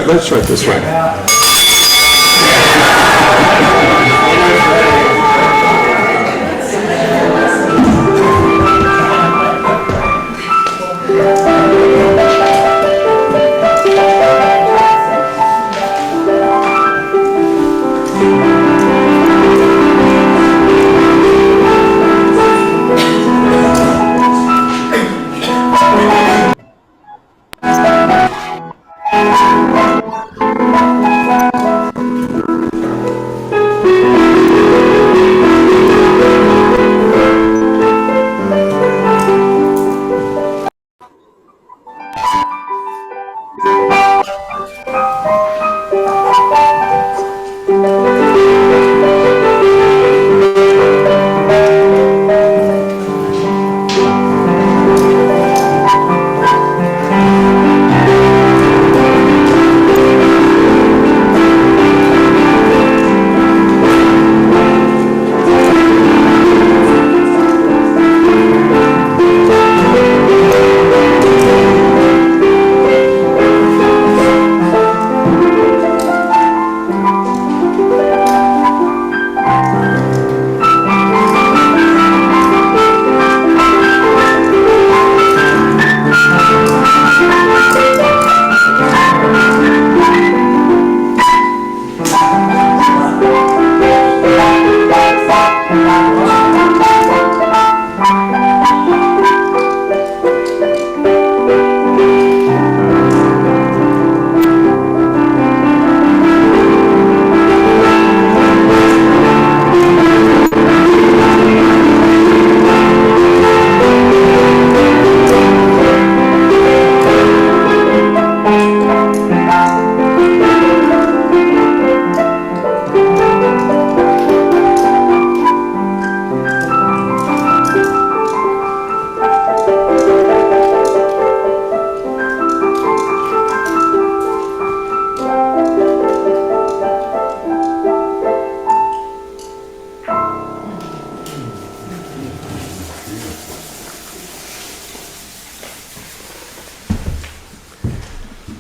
try it this way.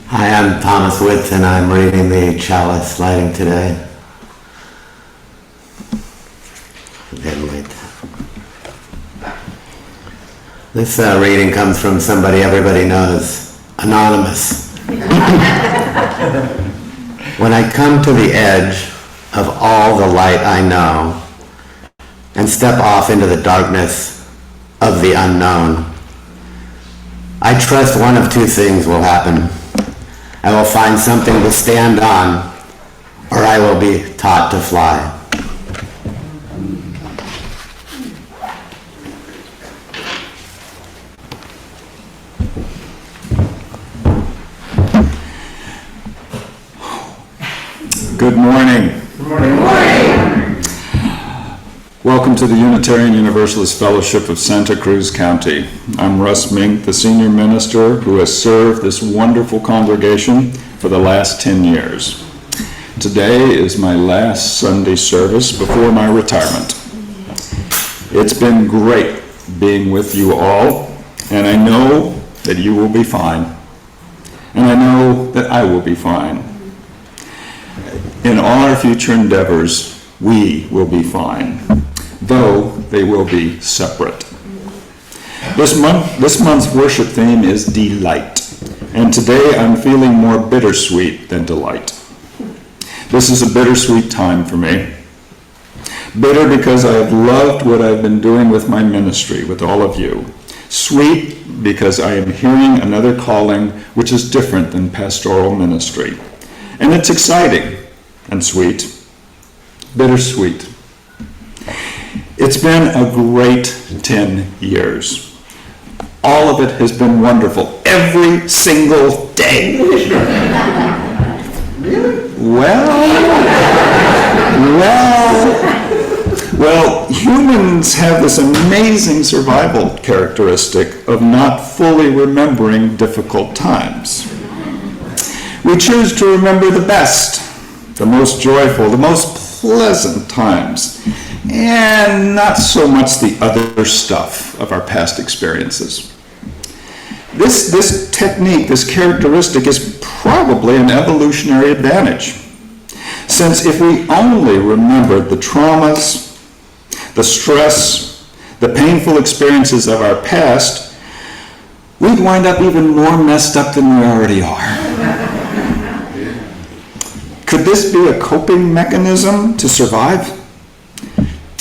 Hi, I'm Thomas Witz, and I'm reading the chalice lighting today. Getting late. This reading comes from somebody everybody knows, Anonymous. When I come to the edge of all the light I know and step off into the darkness of the unknown, I trust one of two things will happen. I will find something to stand on, or I will be taught to fly. Good morning. Good morning. Welcome to the Unitarian Universalist Fellowship of Santa Cruz County. I'm Russ Menk, the senior minister who has served this wonderful congregation for the last 10 years. Today is my last Sunday service before my retirement. It's been great being with you all, and I know that you will be fine, and I know that I will be fine. In all our future endeavors, we will be fine, though they will be separate. This month's worship theme is delight, and today I'm feeling more bittersweet than delight. This is a bittersweet time for me. Bitter because I have loved what I've been doing with my ministry, with all of you. Sweet because I am hearing another calling which is different than pastoral ministry. And it's exciting and sweet. Bittersweet. It's been a great 10 years. All of it has been wonderful, every single day. Well, humans have this amazing survival characteristic of not fully remembering difficult times. We choose to remember the best, the most joyful, the most pleasant times, and not so much the other stuff of our past experiences. This technique, this characteristic is probably an evolutionary advantage. Since if we only remembered the traumas, the stress, the painful experiences of our past, we'd wind up even more messed up than we already are. Could this be a coping mechanism to survive?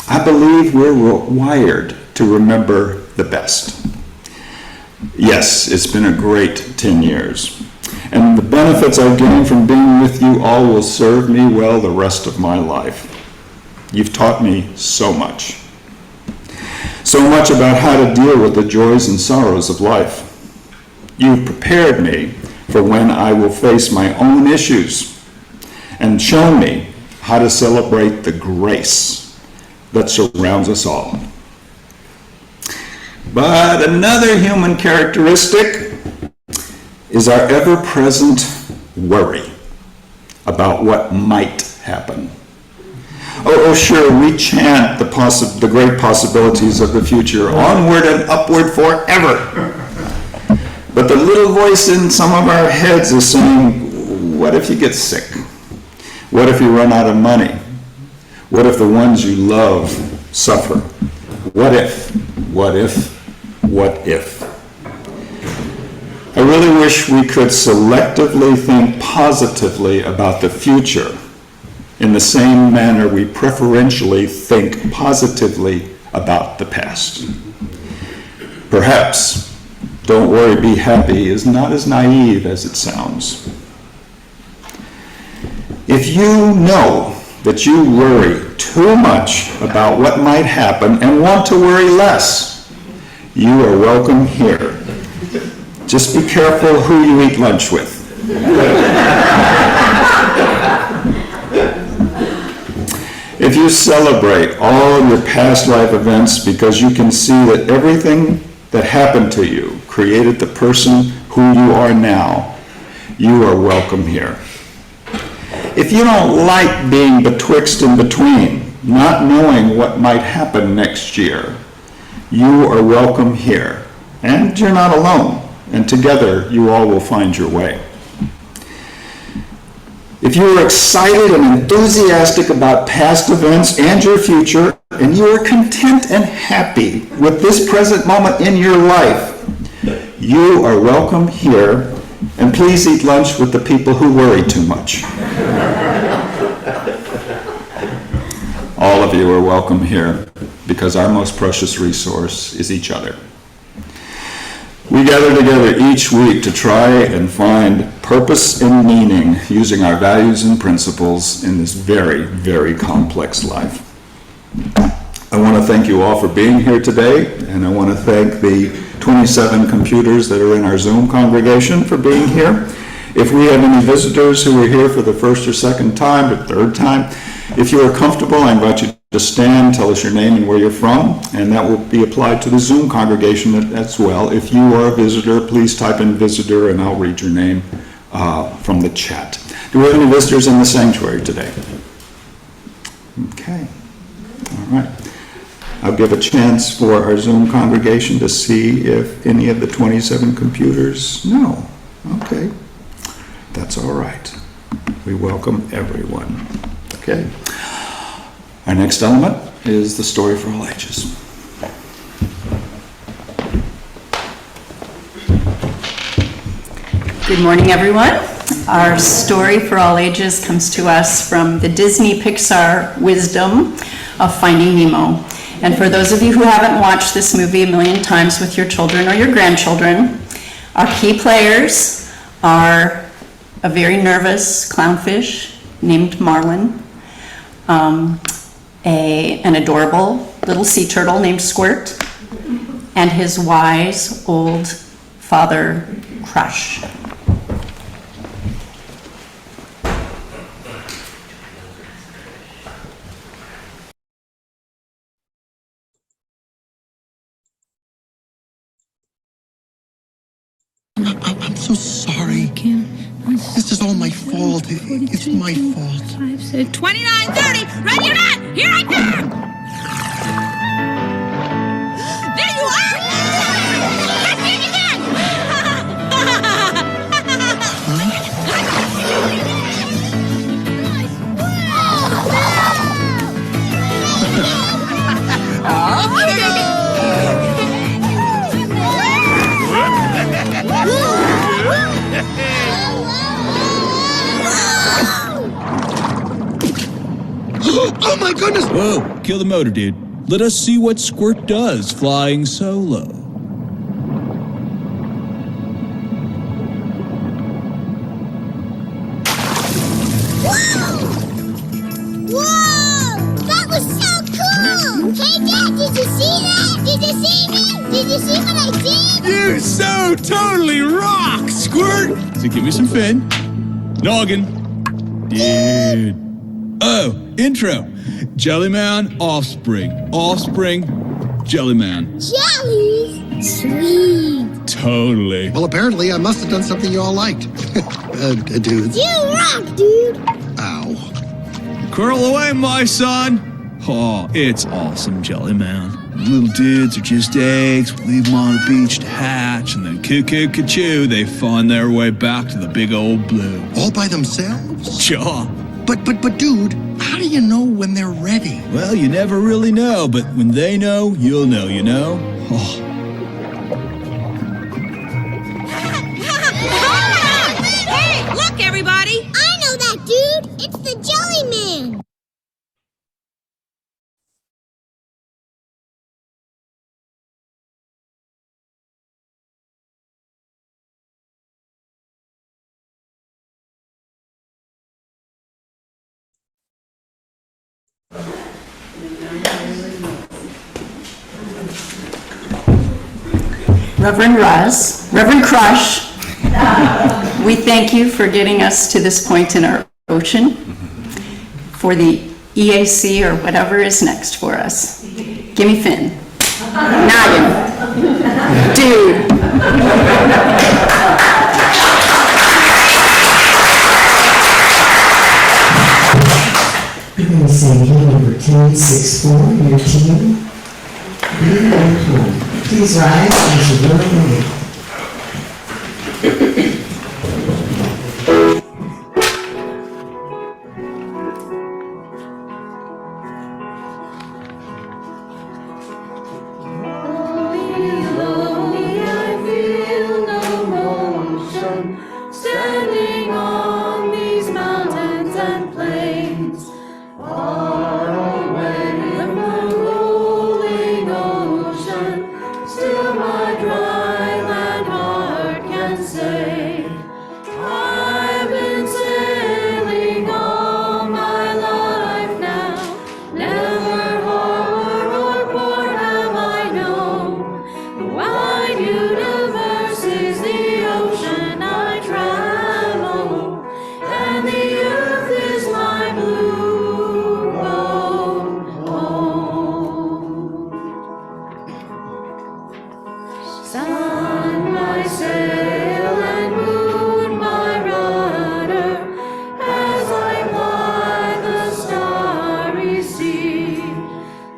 I believe we're wired to remember the best. Yes, it's been a great 10 years. And the benefits I've gained from being with you all will serve me well the rest of my life. You've taught me so much. So much about how to deal with the joys and sorrows of life. You've prepared me for when I will face my own issues and shown me how to celebrate the grace that surrounds us all. But another human characteristic is our ever-present worry about what might happen. Oh, sure, we chant the great possibilities of the future, onward and upward forever. But the little voice in some of our heads is saying, what if you get sick? What if you run out of money? What if the ones you love suffer? What if? What if? What if? I really wish we could selectively think positively about the future in the same manner we preferentially think positively about the past. Perhaps, don't worry, be happy is not as naive as it sounds. If you know that you worry too much about what might happen and want to worry less, you are welcome here. Just be careful who you eat lunch with. If you celebrate all your past life events because you can see that everything that happened to you created the person who you are now, you are welcome here. If you don't like being betwixt and between, not knowing what might happen next year, you are welcome here. And you're not alone. And together, you all will find your way. If you are excited and enthusiastic about past events and your future, and you are content and happy with this present moment in your life, you are welcome here, and please eat lunch with the people who worry too much. All of you are welcome here, because our most precious resource is each other. We gather together each week to try and find purpose and meaning using our values and principles in this very, very complex life. I want to thank you all for being here today, and I want to thank the 27 computers that are in our Zoom congregation for being here. If we have any visitors who are here for the first or second time or third time, if you are comfortable, I invite you to stand, tell us your name and where you're from, and that will be applied to the Zoom congregation as well. If you are a visitor, please type in visitor and I'll read your name from the chat. Do we have any visitors in the sanctuary today? Okay, all right. I'll give a chance for our Zoom congregation to see if any of the 27 computers, no, okay. That's all right. We welcome everyone. Okay. Our next element is the story for all ages. Good morning, everyone. Our story for all ages comes to us from the Disney Pixar wisdom of Finding Nemo. And for those of you who haven't watched this movie a million times with your children or your grandchildren, our key players are a very nervous clownfish named Marlin, an adorable little sea turtle named Squirt, and his wise old father, Crush. I'm so sorry. This is all my fault. It's my fault. 29:30. Ready or not, here I come. There you are. That's it again. Oh, goodness! Whoa, kill the motor, dude. Let us see what Squirt does flying solo. Whoa! That was so cool! Hey, Dad, did you see that? Did you see me? Did you see what I did? You so totally rock, Squirt! So give me some fin. Noggin. Dude. Oh, intro. Jellyman, offspring. Offspring, Jellyman. Jellies? Sweet. Totally. Well, apparently I must have done something you all liked. Dudes. You rock, dude. Ow. Curl away, my son. Oh, it's awesome, Jellyman. Little dudes are just eggs. We leave them on the beach to hatch, and then cuckoo-ca-choo, they find their way back to the big old blue. All by themselves? Sure. But, dude, how do you know when they're ready? Well, you never really know, but when they know, you'll know, you know? Oh. Hey, look, everybody! I know that dude. It's the Jelly Man. Reverend Russ, Reverend Crush, we thank you for getting us to this point in our ocean for the EAC or whatever is next for us. Give me fin. Noggin. Dude. We're going to sing hymn number 1064, your team. Lead and home. Please rise as you will away. Standing on these mountains and plains, far away from the rolling ocean, still my dry land heart can say, I've been sailing all my life now, never harbor or port have I known. The wide universe is the ocean I travel, and the earth is my blue boat home. Sun my sail and moon my rudder, as I ply the starry sea,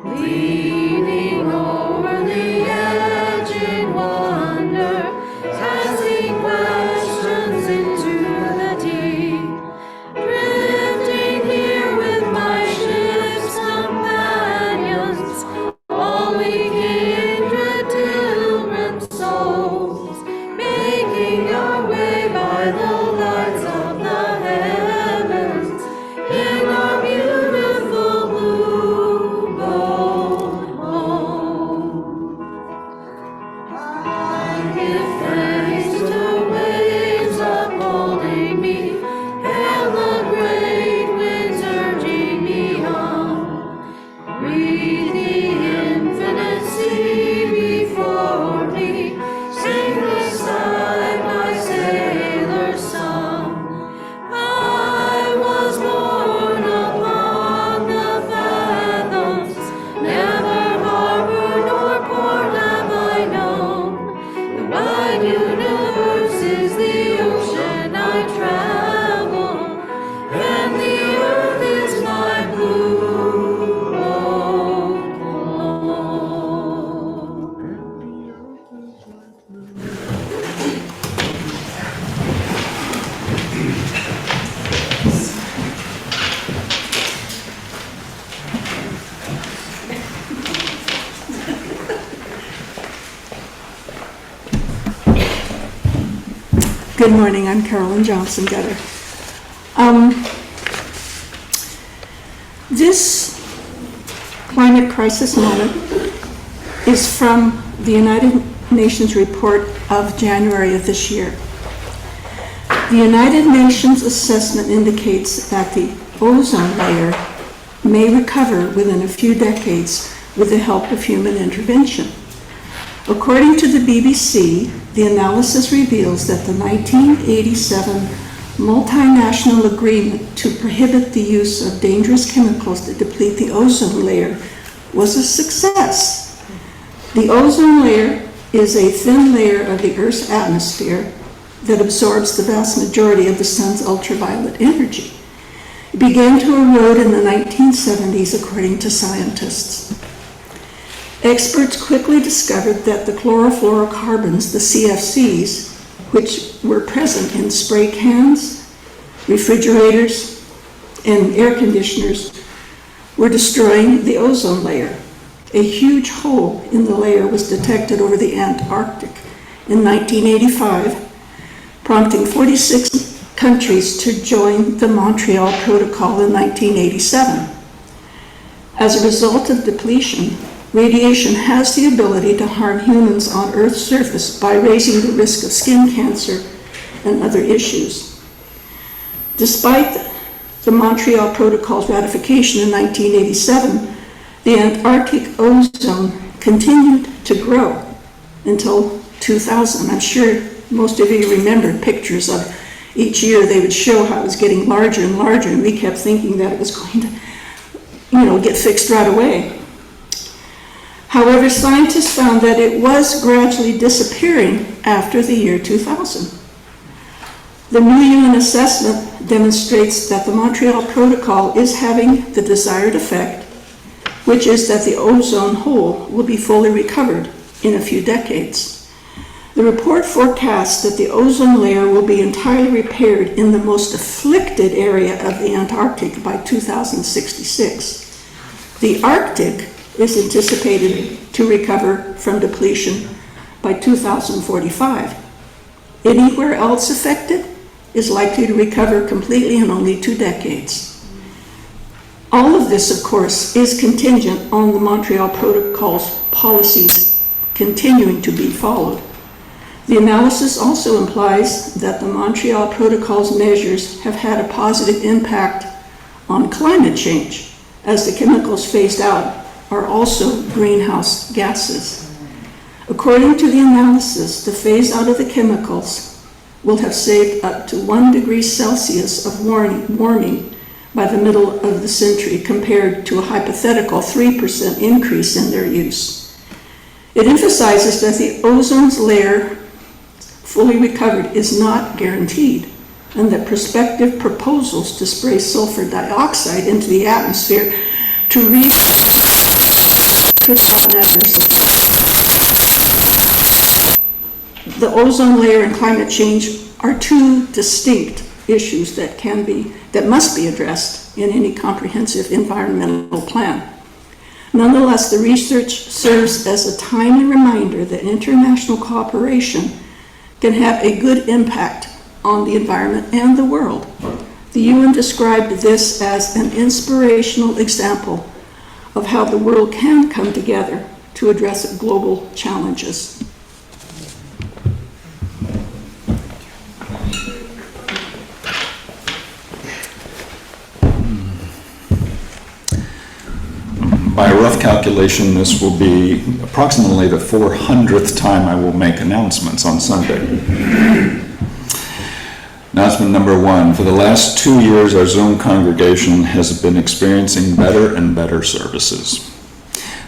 leaning over the edge in wonder, casting questions into the deep, drifting here with my ship's companions, all we kindred children souls, making our way by the lights of the heavens in our beautiful blue boat home. I give thanks to waves upholding me, and the great winds urging me on. Read the infinite sea before me, sing beside my sailor's song. I was born upon the fathoms, never harbor nor port have I known. The wide universe is the ocean I travel, and the earth is my blue boat home. Good morning, I'm Carolyn Johnson Gutter. This climate crisis moment is from the United Nations report of January of this year. The United Nations assessment indicates that the ozone layer may recover within a few decades with the help of human intervention. According to the BBC, the analysis reveals that the 1987 multinational agreement to prohibit the use of dangerous chemicals that deplete the ozone layer was a success. The ozone layer is a thin layer of the Earth's atmosphere that absorbs the vast majority of the sun's ultraviolet energy. It began to erode in the 1970s, according to scientists. Experts quickly discovered that the chlorofluorocarbons, the CFCs, which were present in spray cans, refrigerators, and air conditioners, were destroying the ozone layer. A huge hole in the layer was detected over the Antarctic in 1985, prompting 46 countries to join the Montreal Protocol in 1987. As a result of depletion, radiation has the ability to harm humans on Earth's surface by raising the risk of skin cancer and other issues. Despite the Montreal Protocol's ratification in 1987, the Antarctic ozone continued to grow until 2000. I'm sure most of you remember pictures of each year they would show how it was getting larger and larger, and we kept thinking that it was going to, get fixed right away. However, scientists found that it was gradually disappearing after the year 2000. The new UN assessment demonstrates that the Montreal Protocol is having the desired effect, which is that the ozone hole will be fully recovered in a few decades. The report forecasts that the ozone layer will be entirely repaired in the most afflicted area of the Antarctic by 2066. The Arctic is anticipated to recover from depletion by 2045. Anywhere else affected is likely to recover completely in only 2 decades. All of this, of course, is contingent on the Montreal Protocol's policies continuing to be followed. The analysis also implies that the Montreal Protocol's measures have had a positive impact on climate change, as the chemicals phased out are also greenhouse gases. According to the analysis, the phase out of the chemicals will have saved up to 1 degree Celsius of warming by the middle of the century, compared to a hypothetical 3% increase in their use. It emphasizes that the ozone layer fully recovered is not guaranteed, and that prospective proposals to spray sulfur dioxide into the atmosphere to reach could have an adverse effect. The ozone layer and climate change are 2 distinct issues that must be addressed in any comprehensive environmental plan. Nonetheless, the research serves as a timely reminder that international cooperation can have a good impact on the environment and the world. The UN described this as an inspirational example of how the world can come together to address global challenges. By a rough calculation, this will be approximately the 400th time I will make announcements on Sunday. Announcement number 1. For the last 2 years, our Zoom congregation has been experiencing better and better services.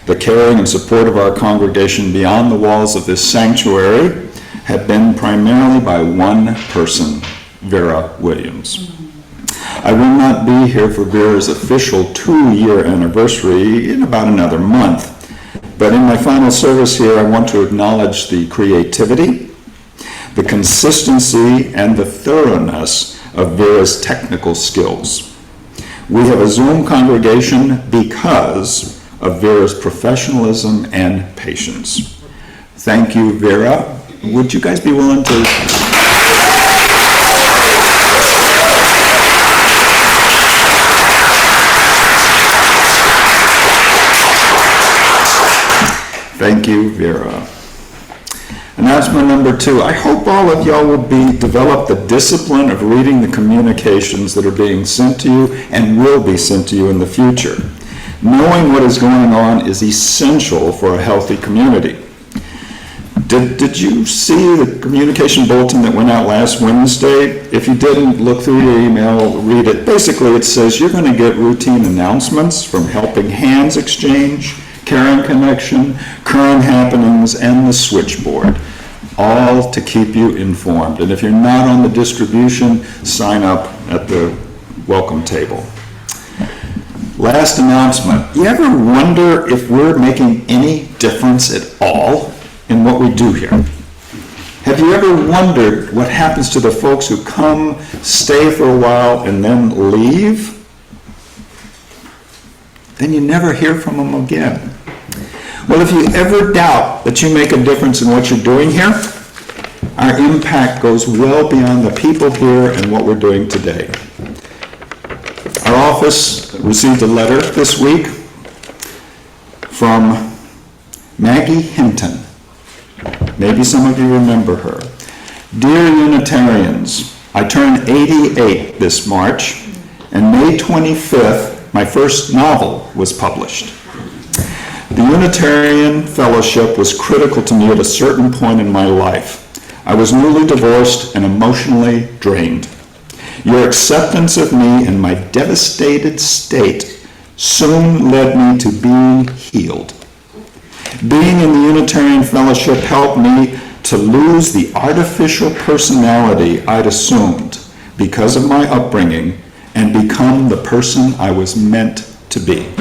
The caring and support of our congregation beyond the walls of this sanctuary have been primarily by one person, Vera Williams. I will not be here for Vera's official 2-year anniversary in about another month, but in my final service here, I want to acknowledge the creativity, the consistency, and the thoroughness of Vera's technical skills. We have a Zoom congregation because of Vera's professionalism and patience. Thank you, Vera. Would you guys be willing to... Thank you, Vera. Announcement number 2. I hope all of y'all will develop the discipline of reading the communications that are being sent to you and will be sent to you in the future. Knowing what is going on is essential for a healthy community. Did you see the communication bulletin that went out last Wednesday? If you didn't, look through your email, read it. Basically, it says you're going to get routine announcements from Helping Hands Exchange, Caring Connection, current happenings, and the switchboard, all to keep you informed. And if you're not on the distribution, sign up at the welcome table. Last announcement. You ever wonder if we're making any difference at all in what we do here? Have you ever wondered what happens to the folks who come, stay for a while, and then leave? Then you never hear from them again. Well, if you ever doubt that you make a difference in what you're doing here, our impact goes well beyond the people here and what we're doing today. Our office received a letter this week from Maggie Hinton. Maybe some of you remember her. Dear Unitarians, I turned 88 this March, and May 25th, my first novel was published. The Unitarian Fellowship was critical to me at a certain point in my life. I was newly divorced and emotionally drained. Your acceptance of me in my devastated state soon led me to being healed. Being in the Unitarian Fellowship helped me to lose the artificial personality I'd assumed because of my upbringing and become the person I was meant to be.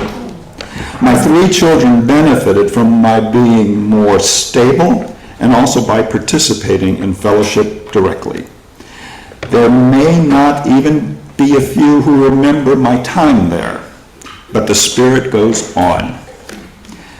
My 3 children benefited from my being more stable and also by participating in fellowship directly. There may not even be a few who remember my time there, but the Spirit goes on.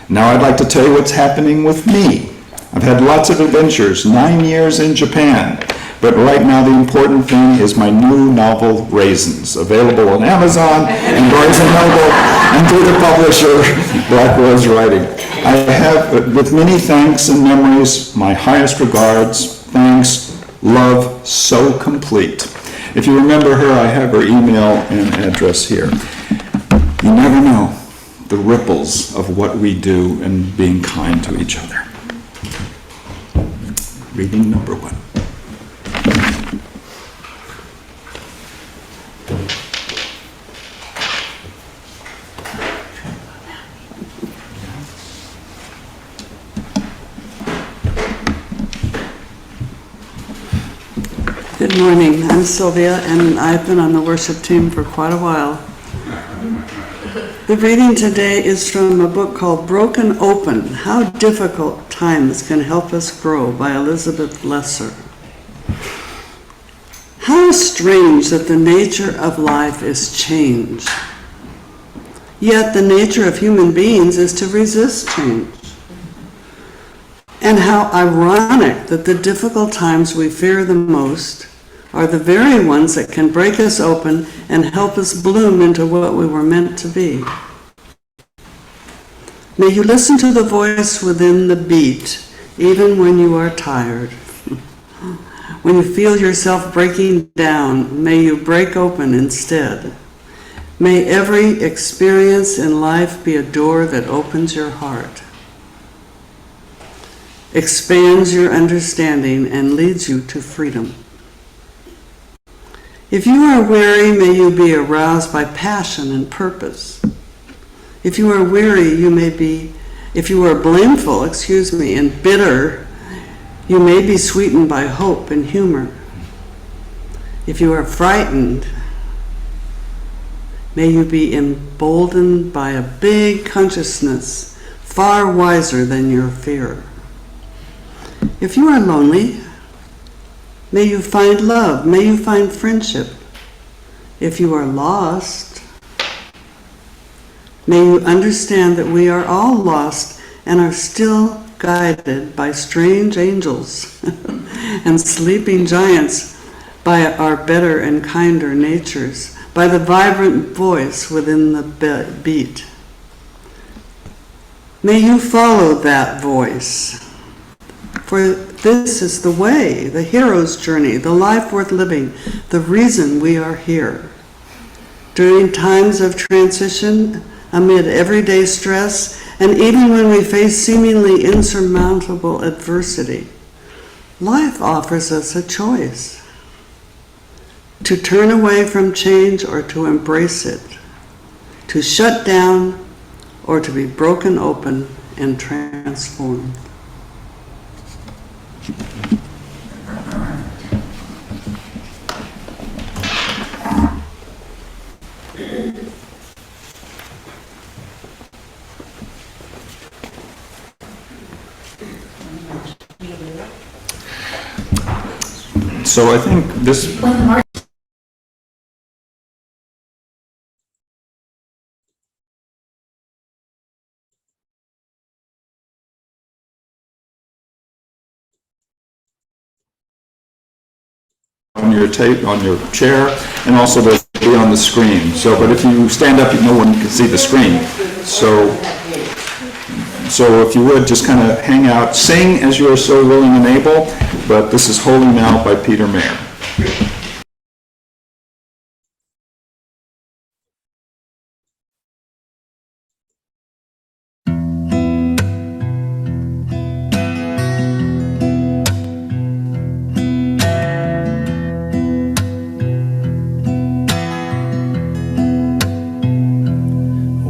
Now I'd like to tell you what's happening with me. I've had lots of adventures, 9 years in Japan, but right now the important thing is my new novel, Raisins, available on Amazon and Barnes & Noble and through the publisher, Black Rose Writing. I have, with many thanks and memories, my highest regards, thanks, love, so complete. If you remember her, I have her email and address here. You never know the ripples of what we do and being kind to each other. Reading number 1. Good morning, I'm Sylvia, and I've been on the worship team for quite a while. The reading today is from a book called Broken Open, How Difficult Times Can Help Us Grow by Elizabeth Lesser. How strange that the nature of life is change. Yet the nature of human beings is to resist change. And how ironic that the difficult times we fear the most are the very ones that can break us open and help us bloom into what we were meant to be. May you listen to the voice within the beat, even when you are tired. When you feel yourself breaking down, may you break open instead. May every experience in life be a door that opens your heart, expands your understanding, and leads you to freedom. If you are weary, may you be aroused by passion and purpose. If you are weary, if you are blameful, and bitter, you may be sweetened by hope and humor. If you are frightened, may you be emboldened by a big consciousness far wiser than your fear. If you are lonely, may you find love, may you find friendship. If you are lost, may you understand that we are all lost and are still guided by strange angels and sleeping giants, by our better and kinder natures, by the vibrant voice within the beat. May you follow that voice. For this is the way, the hero's journey, the life worth living, the reason we are here. During times of transition, amid everyday stress, and even when we face seemingly insurmountable adversity, life offers us a choice: to turn away from change or to embrace it, to shut down or to be broken open and transformed. So I think this, on your tape, on your chair, and also they'll be on the screen. So, but if you stand up, no one can see the screen. So if you would, just kind of hang out, sing as you are so willing and able, but this is Holy Now by Peter Mayer.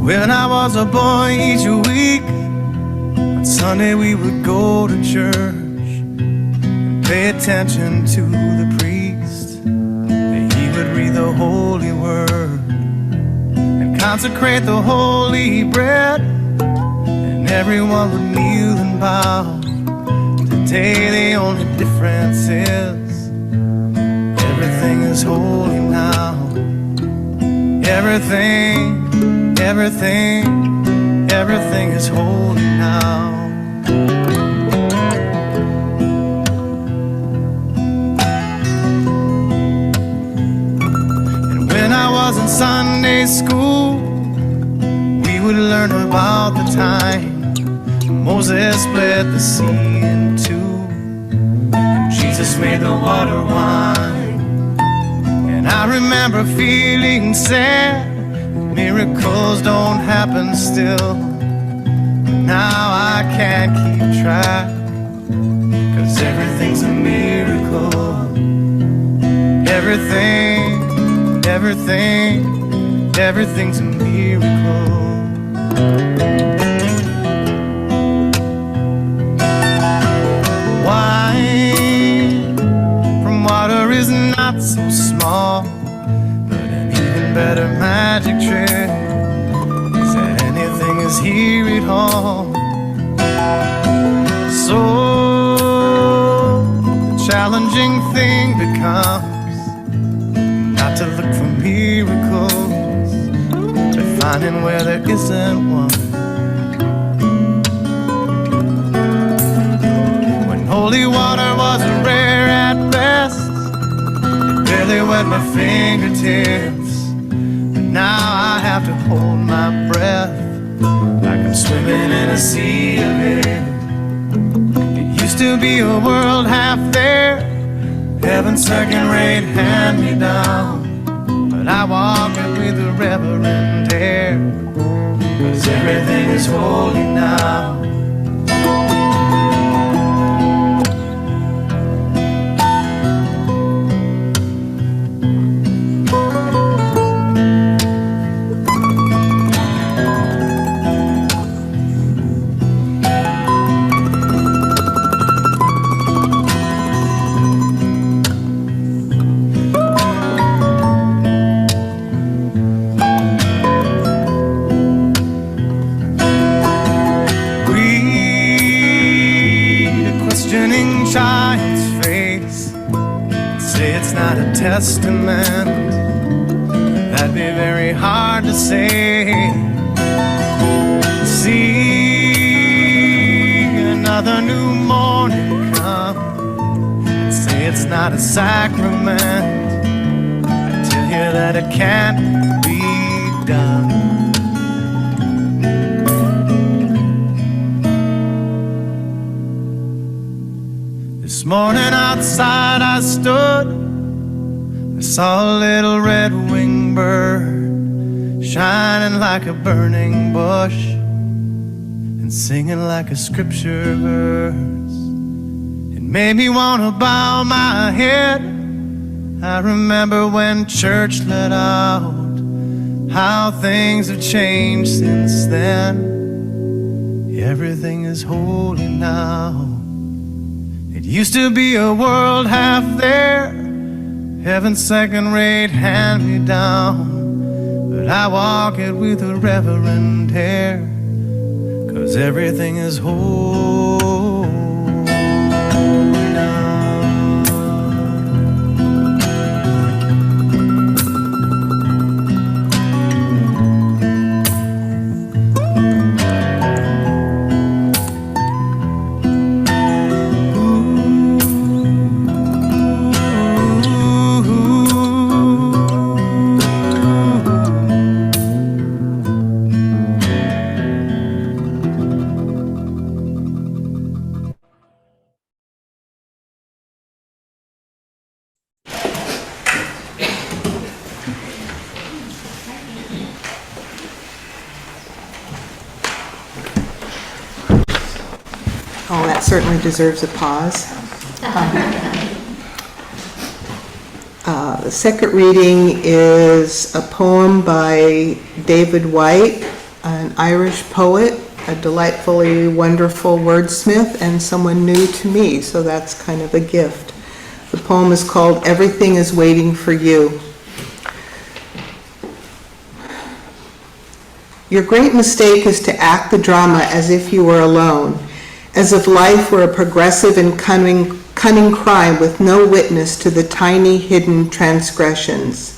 When I was a boy, each week on Sunday we would go to church and pay attention to the priest. He would read the holy word and consecrate the holy bread, and everyone would kneel and bow. Today the only difference is everything is holy now. Everything is holy now. And when I was in Sunday school, we would learn about the time Moses split the sea in two, and Jesus made the water wine. And I remember feeling sad, miracles don't happen still. Now I can't keep track, 'cause everything's a miracle. Everything's a miracle. Wine from water is not so small, but an even better magic trick is that anything is here at home. So the challenging thing becomes not to look for miracles, but finding where there isn't one. When holy water was rare at best, it barely wet my fingertips, but now I have to hold my breath like I'm swimming in a sea of it. It used to be a world half there, heaven's second-rate hand-me-down, but I walk it with the reverent air, 'cause everything is holy now. Testament, that'd be very hard to say. See another new morning come and say it's not a sacrament. I tell you that it can't be done. morning outside I stood, I saw a little red-winged bird shining like a burning bush and singing like a scripture verse. It made me want to bow my head. I remember when church let out, how things have changed since then. Everything is holy now. It used to be a world half there, heaven's second-rate hand-me-down, but I walk it with a reverent air, 'cause everything is holy now. Oh, that certainly deserves a pause. The second reading is a poem by David White, an Irish poet, a delightfully wonderful wordsmith, and someone new to me, so that's kind of a gift. The poem is called "Everything is Waiting for You." Your great mistake is to act the drama as if you were alone, as if life were a progressive and cunning crime with no witness to the tiny hidden transgressions.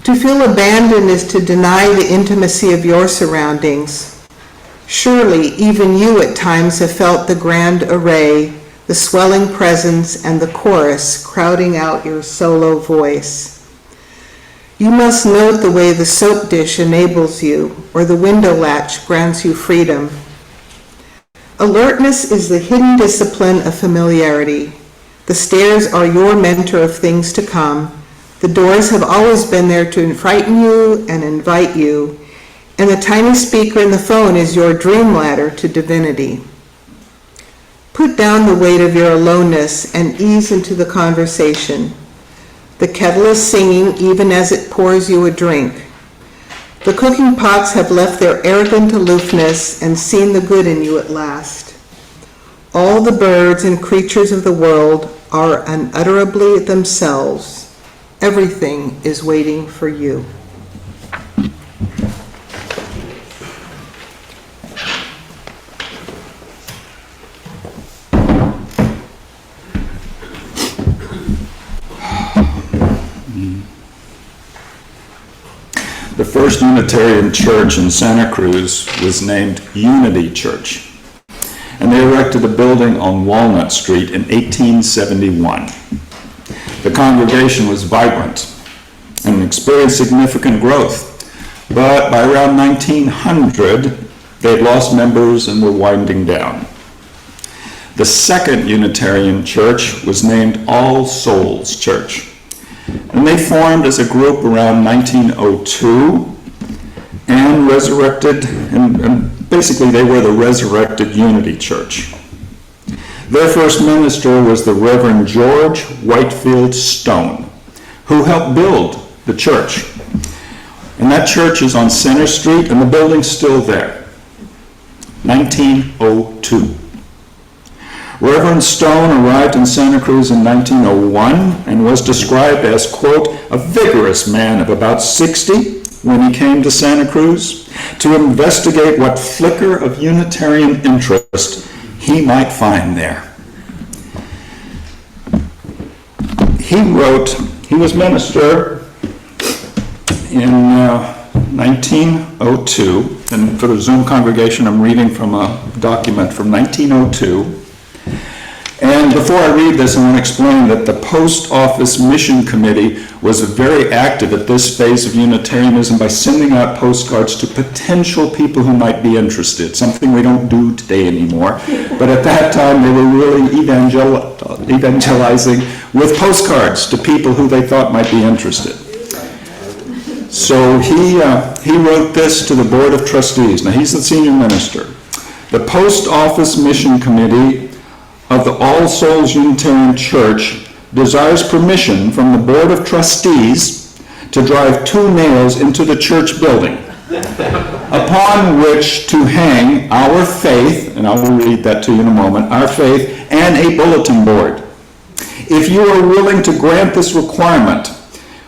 To feel abandoned is to deny the intimacy of your surroundings. Surely even you at times have felt the grand array, the swelling presence, and the chorus crowding out your solo voice. You must note the way the soap dish enables you, or the window latch grants you freedom. Alertness is the hidden discipline of familiarity. The stairs are your mentor of things to come. The doors have always been there to frighten you and invite you, and the tiny speaker in the phone is your dream ladder to divinity. Put down the weight of your aloneness and ease into the conversation. The kettle is singing even as it pours you a drink. The cooking pots have left their arrogant aloofness and seen the good in you at last. All the birds and creatures of the world are unutterably themselves. Everything is waiting for you. The first Unitarian church in Santa Cruz was named Unity Church, and they erected a building on Walnut Street in 1871. The congregation was vibrant and experienced significant growth, but by around 1900, they had lost members and were winding down. The second Unitarian church was named All Souls Church, and they formed as a group around 1902 and resurrected, and basically they were the resurrected Unity Church. Their first minister was the Reverend George Whitefield Stone, who helped build the church. And that church is on Center Street, and the building's still there. 1902. Reverend Stone arrived in Santa Cruz in 1901 and was described as, quote, a vigorous man of about 60 when he came to Santa Cruz to investigate what flicker of Unitarian interest he might find there. He was minister in 1902, and for the Zoom congregation I'm reading from a document from 1902. And before I read this, I want to explain that the Post Office Mission Committee was very active at this phase of Unitarianism by sending out postcards to potential people who might be interested, something we don't do today anymore. But at that time, they were really evangelizing with postcards to people who they thought might be interested. So he wrote this to the Board of Trustees. Now, he's the senior minister. The Post Office Mission Committee of the All Souls Unitarian Church desires permission from the Board of Trustees to drive 2 nails into the church building, upon which to hang our faith, and I will read that to you in a moment, our faith, and a bulletin board. If you are willing to grant this requirement,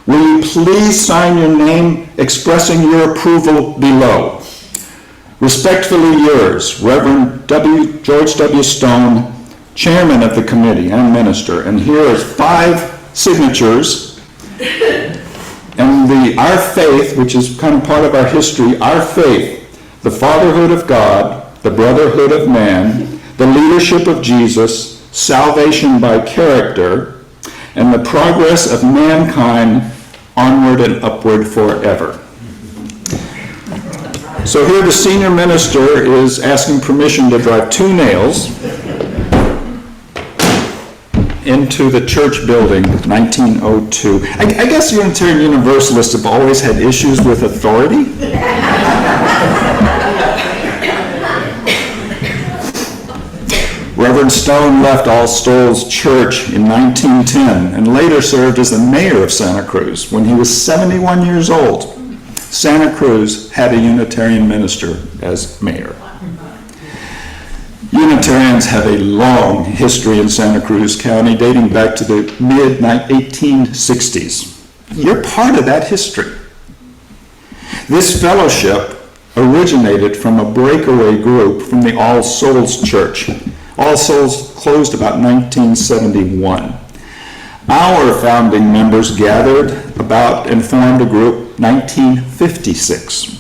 will you please sign your name expressing your approval below? Respectfully yours, Reverend George W. Stone, Chairman of the committee and minister. And here is 5 signatures. And our faith, which is kind of part of our history, our faith, the fatherhood of God, the brotherhood of man, the leadership of Jesus, salvation by character, and the progress of mankind onward and upward forever. So here the senior minister is asking permission to drive 2 nails into the church building, 1902. I guess Unitarian Universalists have always had issues with authority. Reverend Stone left All Souls Church in 1910 and later served as the mayor of Santa Cruz. When he was 71 years old, Santa Cruz had a Unitarian minister as mayor. Unitarians have a long history in Santa Cruz County dating back to the mid-1860s. You're part of that history. This fellowship originated from a breakaway group from the All Souls Church. All Souls closed about 1971. Our founding members gathered about and formed a group 1956.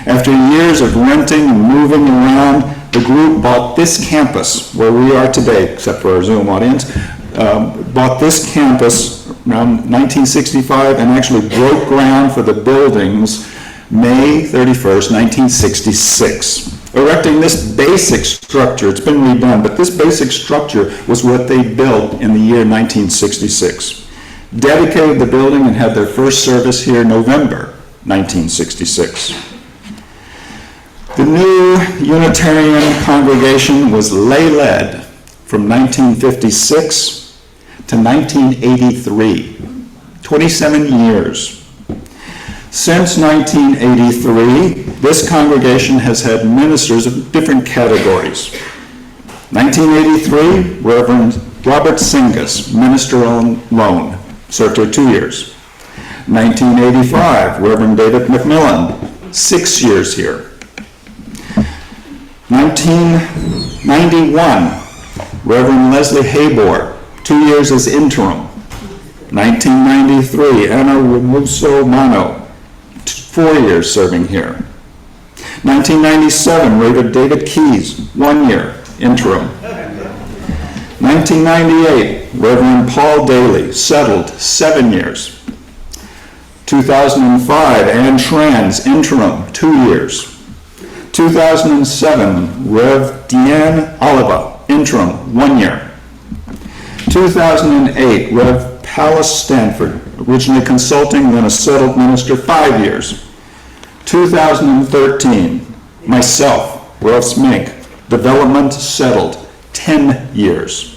After years of renting and moving around, the group bought this campus where we are today, except for our Zoom audience, bought this campus around 1965 and actually broke ground for the buildings May 31st, 1966. Erecting this basic structure, it's been redone, but this basic structure was what they built in the year 1966. Dedicated the building and had their first service here in November 1966. The new Unitarian congregation was lay-led from 1956 to 1983, 27 years. Since 1983, this congregation has had ministers of different categories. 1983, Reverend Robert Singas, minister on loan, served here 2 years. 1985, Reverend David McMillan, 6 years here. 1991, Reverend Leslie Habor, 2 years as interim. 1993, Anna Ramuso Mano, 4 years serving here. 1997, Reverend David Keys, 1 year, interim. 1998, Reverend Paul Daly, settled, 7 years. 2005, Ann Schranz, interim, 2 years. 2007, Rev Deanne Oliva, interim, 1 year. 2008, Rev Pallas Stanford, originally consulting, then a settled minister, 5 years. 2013, myself, Rev Russ Menk, development, settled, 10 years.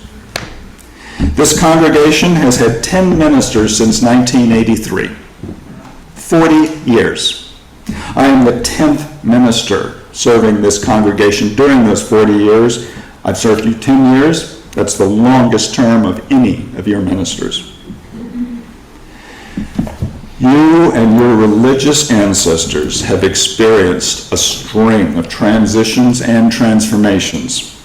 This congregation has had 10 ministers since 1983, 40 years. I am the 10th minister serving this congregation during those 40 years. I've served you 10 years. That's the longest term of any of your ministers. You and your religious ancestors have experienced a string of transitions and transformations.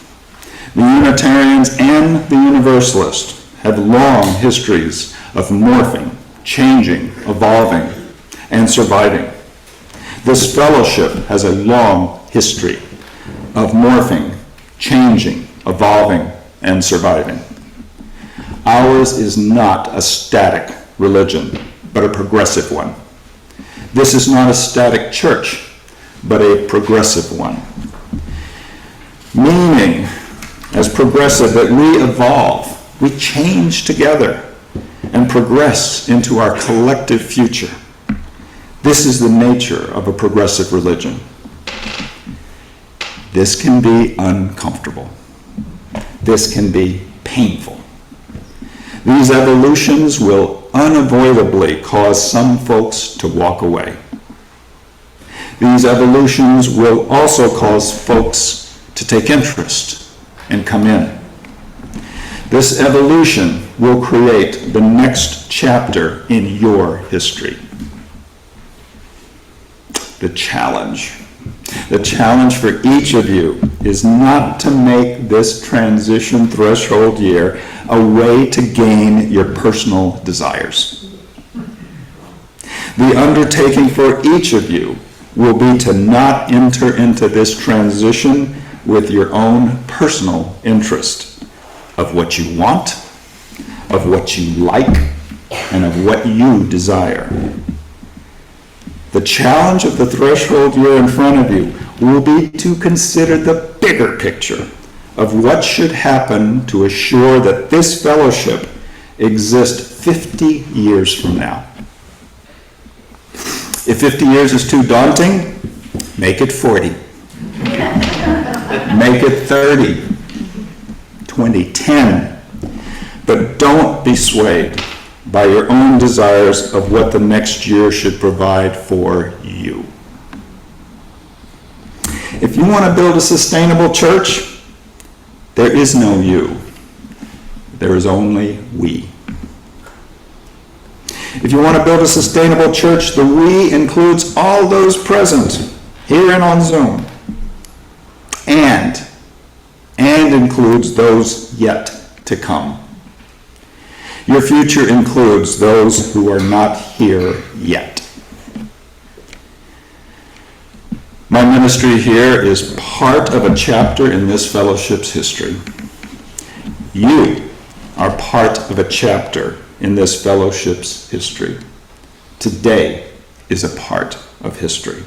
The Unitarians and the Universalists have long histories of morphing, changing, evolving, and surviving. This fellowship has a long history of morphing, changing, evolving, and surviving. Ours is not a static religion, but a progressive one. This is not a static church, but a progressive one. Meaning, as progressive, that we evolve, we change together, and progress into our collective future. This is the nature of a progressive religion. This can be uncomfortable. This can be painful. These evolutions will unavoidably cause some folks to walk away. These evolutions will also cause folks to take interest and come in. This evolution will create the next chapter in your history. The challenge for each of you is not to make this transition threshold year a way to gain your personal desires. The undertaking for each of you will be to not enter into this transition with your own personal interest of what you want, of what you like, and of what you desire. The challenge of the threshold year in front of you will be to consider the bigger picture of what should happen to assure that this fellowship exists 50 years from now. If 50 years is too daunting, make it 40. Make it 30, 20, 10. But don't be swayed by your own desires of what the next year should provide for you. If you want to build a sustainable church, there is no you. There is only we. If you want to build a sustainable church, the we includes all those present here and on Zoom, and includes those yet to come. Your future includes those who are not here yet. My ministry here is part of a chapter in this fellowship's history. You are part of a chapter in this fellowship's history. Today is a part of history.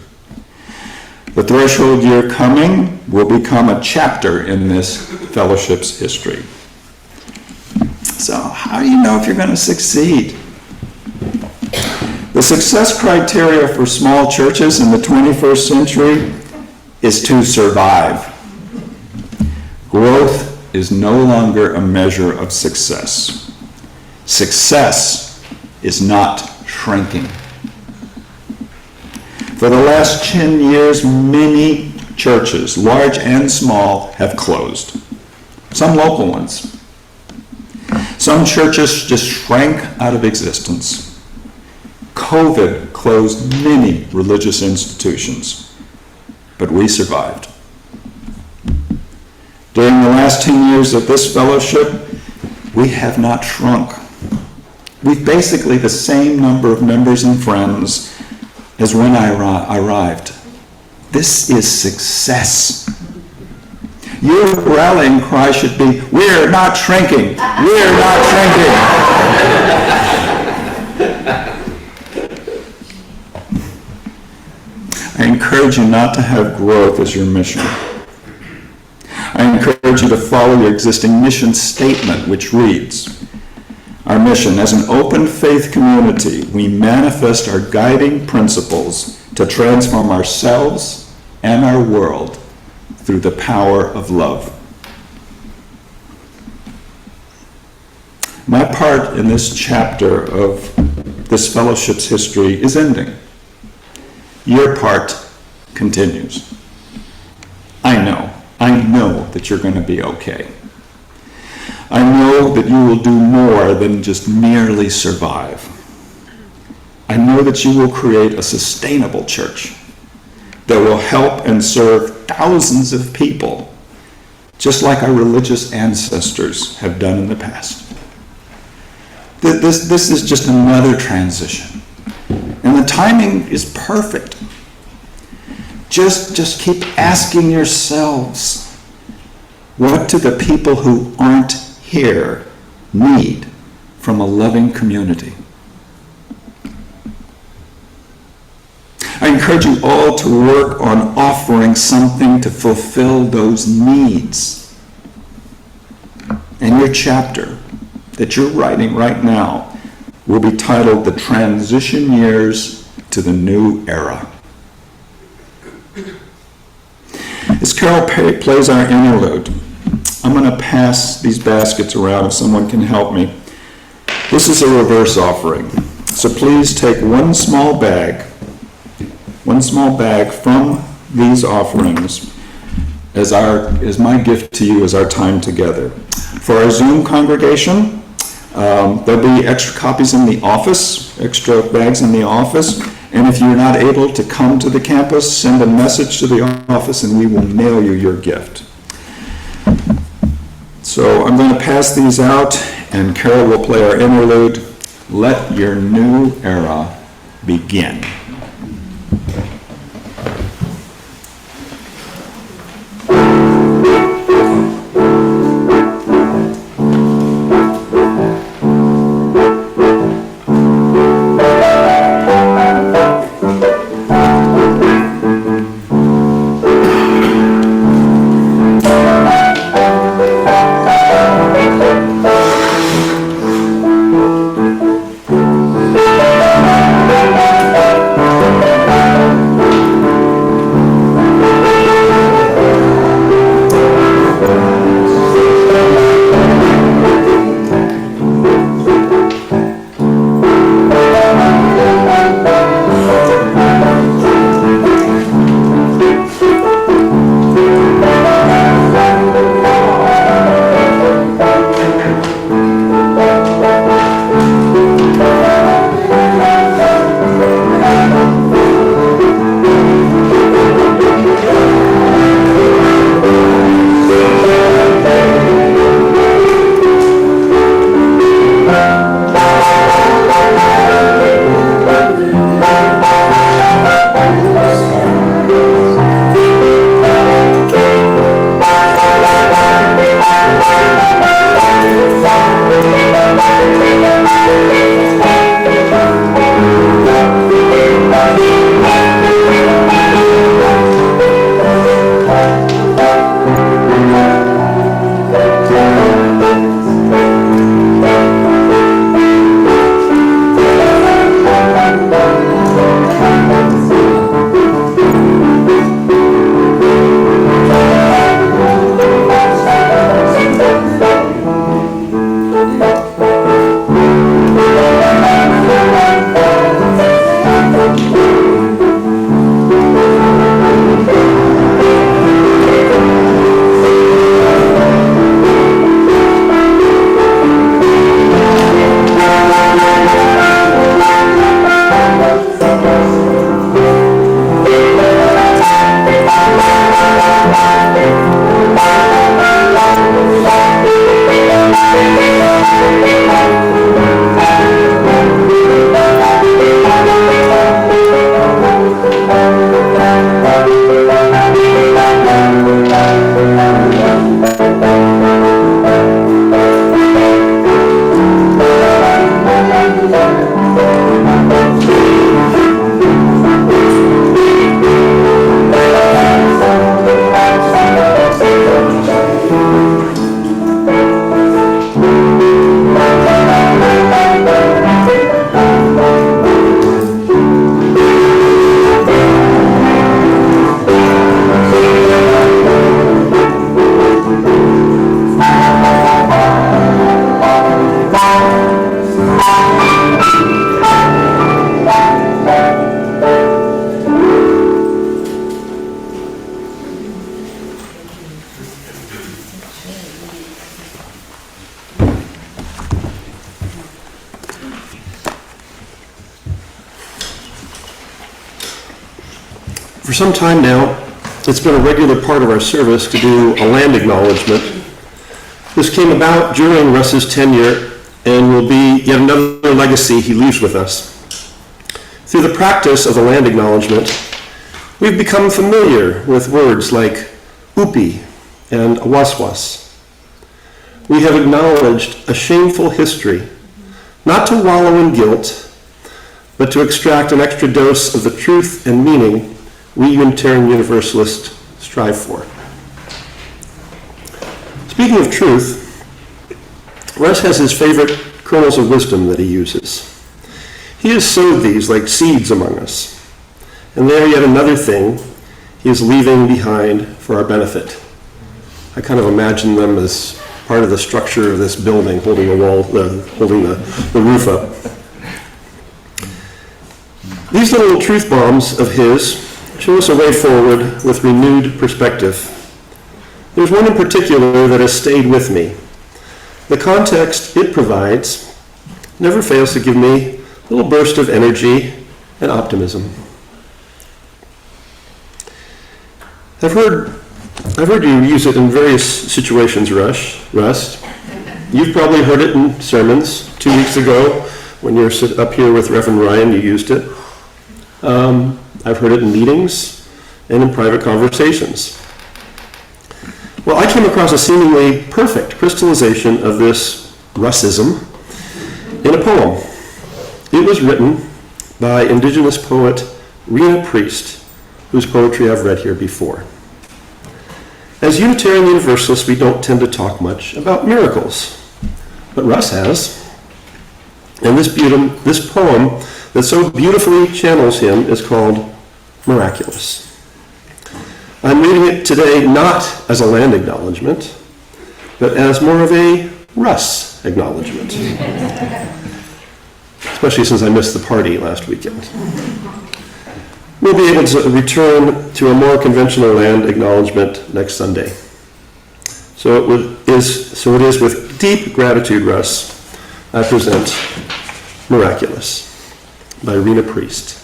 The threshold year coming will become a chapter in this fellowship's history. So how do you know if you're going to succeed? The success criteria for small churches in the 21st century is to survive. Growth is no longer a measure of success. Success is not shrinking. For the last 10 years, many churches, large and small, have closed. Some local ones. Some churches just shrank out of existence. COVID closed many religious institutions, but we survived. During the last 10 years of this fellowship, we have not shrunk. We've basically the same number of members and friends as when I arrived. This is success. Your rallying cry should be, we're not shrinking, we're not shrinking. I encourage you not to have growth as your mission. I encourage you to follow your existing mission statement, which reads, our mission, as an open faith community, we manifest our guiding principles to transform ourselves and our world through the power of love. My part in this chapter of this fellowship's history is ending. Your part continues. I know that you're going to be okay. I know that you will do more than just merely survive. I know that you will create a sustainable church that will help and serve thousands of people, just like our religious ancestors have done in the past. This is just another transition, and the timing is perfect. Just keep asking yourselves, What do the people who aren't here need from a loving community? I encourage you all to work on offering something to fulfill those needs. And your chapter that you're writing right now will be titled The Transition Years to the New Era. As Carol plays our interlude, I'm going to pass these baskets around if someone can help me. This is a reverse offering. So please take one small bag from these offerings as my gift to you as our time together. For our Zoom congregation, there'll be extra copies in the office, extra bags in the office. And if you're not able to come to the campus, send a message to the office and we will mail you your gift. So I'm going to pass these out and Carol will play our interlude, Let Your New Era Begin. For some time now, it's been a regular part of our service to do a land acknowledgement. This came about during Russ's tenure and will be yet another legacy he leaves with us. Through the practice of the land acknowledgement, we've become familiar with words like UPI and a waswas. We have acknowledged a shameful history, not to wallow in guilt, but to extract an extra dose of the truth and meaning we Unitarian Universalists strive for. Speaking of truth, Russ has his favorite kernels of wisdom that he uses. He has sowed these like seeds among us, and they are yet another thing he is leaving behind for our benefit. I kind of imagine them as part of the structure of this building, holding the wall, holding the roof up. These little truth bombs of his show us a way forward with renewed perspective. There's one in particular that has stayed with me. The context it provides never fails to give me a little burst of energy and optimism. I've heard you use it in various situations, Russ. You've probably heard it in sermons. 2 weeks ago, when you were up here with Reverend Ryan, you used it. I've heard it in meetings and in private conversations. Well, I came across a seemingly perfect crystallization of this Russism in a poem. It was written by Indigenous poet Rena Priest, whose poetry I've read here before. As Unitarian Universalists, we don't tend to talk much about miracles, but Russ has. And this poem that so beautifully channels him is called Miraculous. I'm reading it today not as a land acknowledgement, but as more of a Russ acknowledgement. Especially since I missed the party last weekend. We'll be able to return to a more conventional land acknowledgement next Sunday. So it is with deep gratitude, Russ, I present Miraculous by Rena Priest.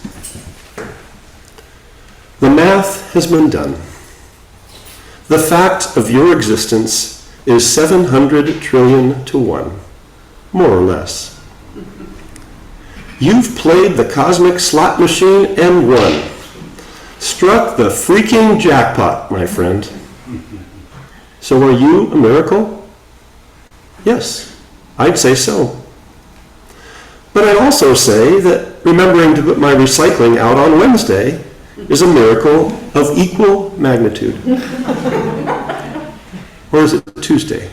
The math has been done. The fact of your existence is 700 trillion to 1, more or less. You've played the cosmic slot machine and won. Struck the freaking jackpot, my friend. So are you a miracle? Yes, I'd say so. But I'd also say that remembering to put my recycling out on Wednesday is a miracle of equal magnitude. Or is it Tuesday?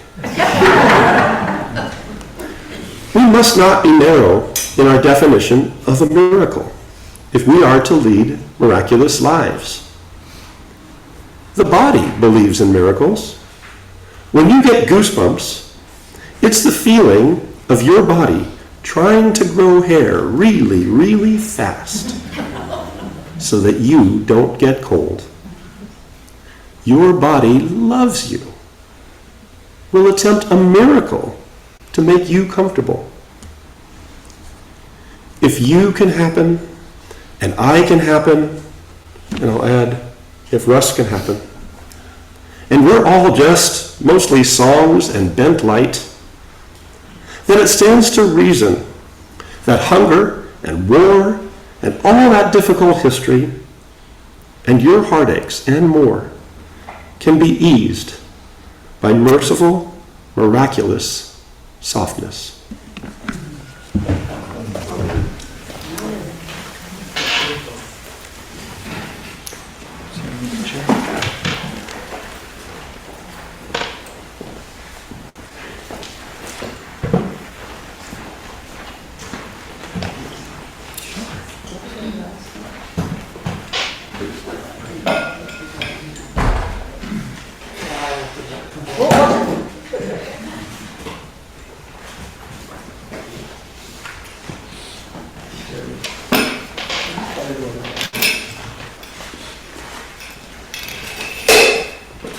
We must not be narrow in our definition of a miracle if we are to lead miraculous lives. The body believes in miracles. When you get goosebumps, it's the feeling of your body trying to grow hair really, really fast so that you don't get cold. Your body loves you, will attempt a miracle to make you comfortable. If you can happen, and I can happen, and I'll add, if Russ can happen, and we're all just mostly songs and bent light, then it stands to reason that hunger and war and all that difficult history and your heartaches and more can be eased by merciful, miraculous softness.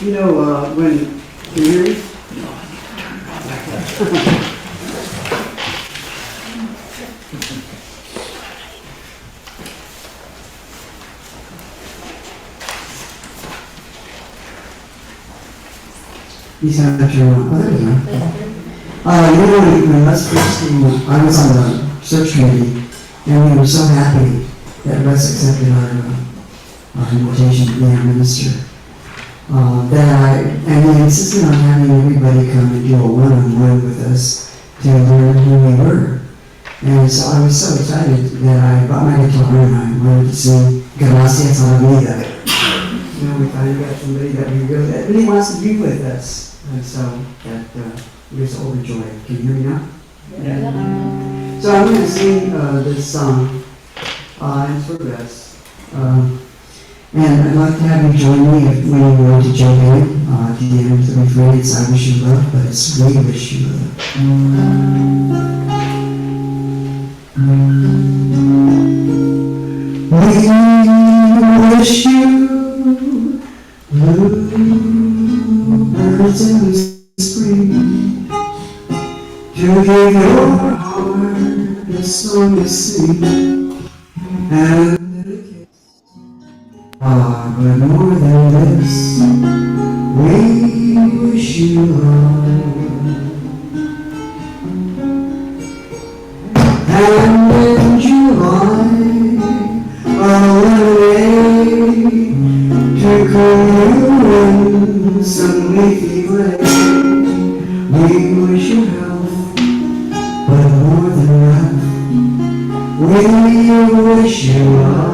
You know, when you hear me? No, I need to turn it off like that. He's not turning on. Oh, there we go. You know, when Russ first came, I was on the search committee, and we were so happy that Russ accepted our invitation to be our minister. And we insisted on having everybody come and do a one-on-one with us to learn who we were. And so I was so excited that I bought my guitar and I wanted to sing Gracias a la vida. You know, we finally got somebody that really wants to be with us. And so that was overjoyed. Can you hear me now? Yeah. So I'm going to sing this song. It's for Russ. And I'd like to have you join me when you want to jump in at the end of the refrain. It's I wish you love, but it's we wish you love. We wish you bluebirds in the spring to give your heart a song to sing and but more than this, we wish you love. And in July, away to cool in some leafy glade, we wish you health, but more than that, we wish you love.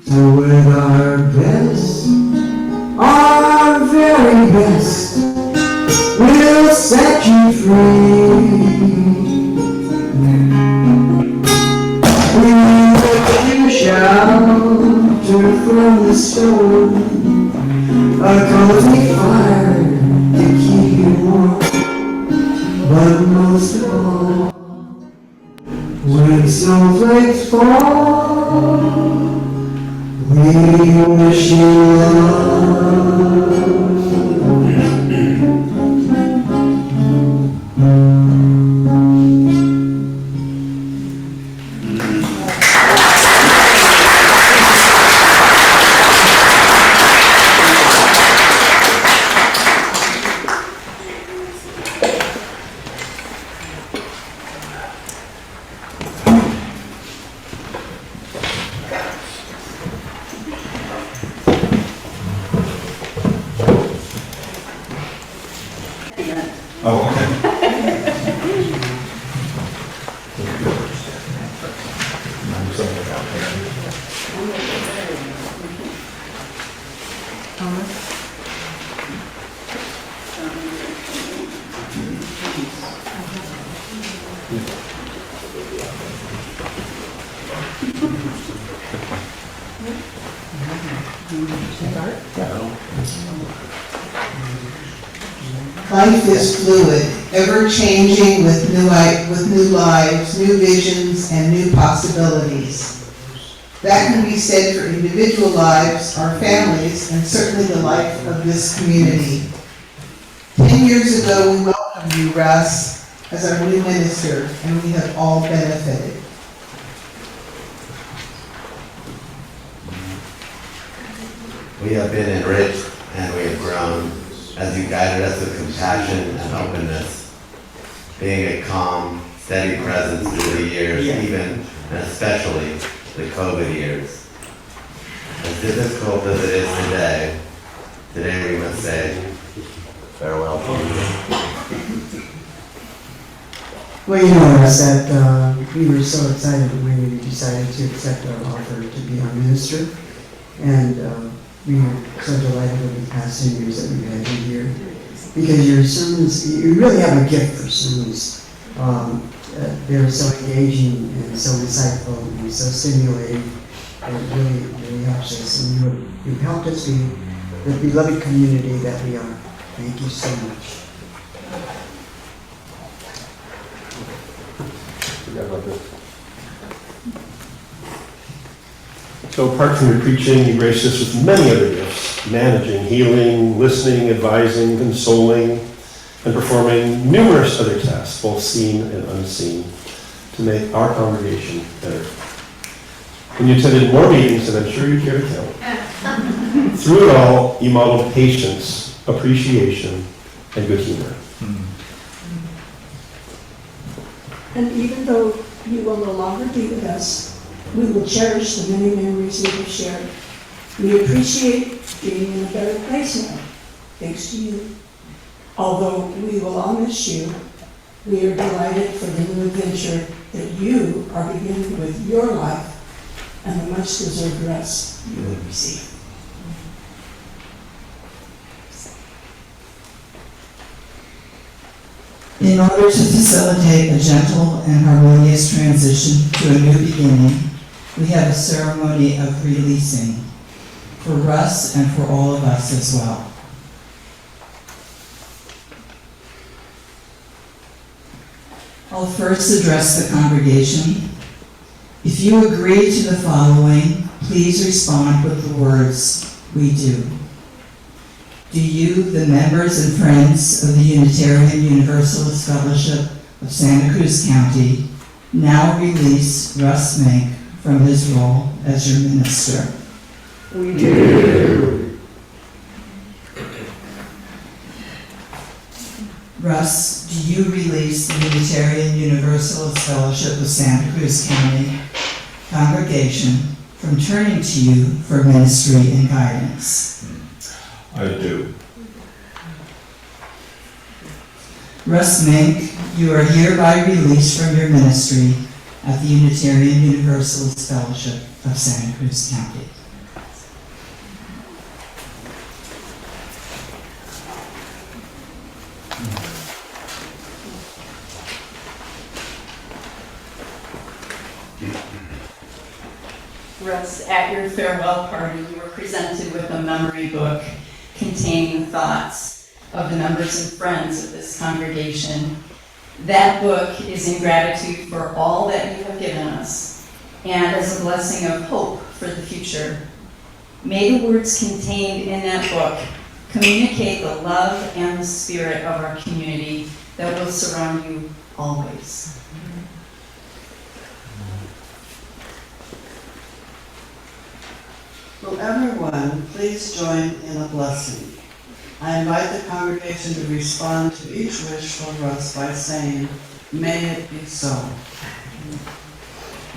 So with our best, our very best, we'll set you free. We will give you shelter from the storm, a cozy fire to keep you warm, but most of all, when snowflakes fall, we wish you love. Oh, okay. Life is fluid, ever-changing with new lives, new visions, and new possibilities. That can be said for individual lives, our families, and certainly the life of this community. 10 years ago, we welcomed you, Russ, as our new minister, and we have all benefited. We have been enriched and we have grown as you guided us with compassion and openness, being a calm, steady presence through the years, even and especially the COVID years. As difficult as it is today we must say farewell to you. Well, you know, Russ, that we were so excited when you decided to accept our offer to be our minister, and we were so delighted over the past 10 years that we've had you here, because your sermons, you really have a gift for sermons. They're so engaging and so insightful and so stimulating. It really helps us, and you've helped us be the beloved community that we are. Thank you so much. So apart from your preaching, you graced us with many other gifts, managing, healing, listening, advising, consoling, and performing numerous other tasks, both seen and unseen, to make our congregation better. And you attended more meetings than I'm sure you care to count. Through it all, you modeled patience, appreciation, and good humor. And even though you will no longer be with us, we will cherish the many memories we have shared. We appreciate being in a better place now, thanks to you. Although we will all miss you, we are delighted for the new adventure that you are beginning with your life and the much-deserved rest you will receive. In order to facilitate a gentle and harmonious transition to a new beginning, we have a ceremony of releasing for Russ and for all of us as well. I'll first address the congregation. If you agree to the following, please respond with the words, "We do." Do you, the members and friends of the Unitarian Universalist Fellowship of Santa Cruz County, now release Russ Menk from his role as your minister? We do. Russ, do you release the Unitarian Universalist Fellowship of Santa Cruz County congregation from turning to you for ministry and guidance? I do. Russ Menk, you are hereby released from your ministry at the Unitarian Universalist Fellowship of Santa Cruz County. Russ, at your farewell party, you were presented with a memory book containing thoughts of the members and friends of this congregation. That book is in gratitude for all that you have given us and as a blessing of hope for the future. May the words contained in that book communicate the love and the spirit of our community that will surround you always. Will everyone please join in a blessing? I invite the congregation to respond to each wish from Russ by saying, "May it be so."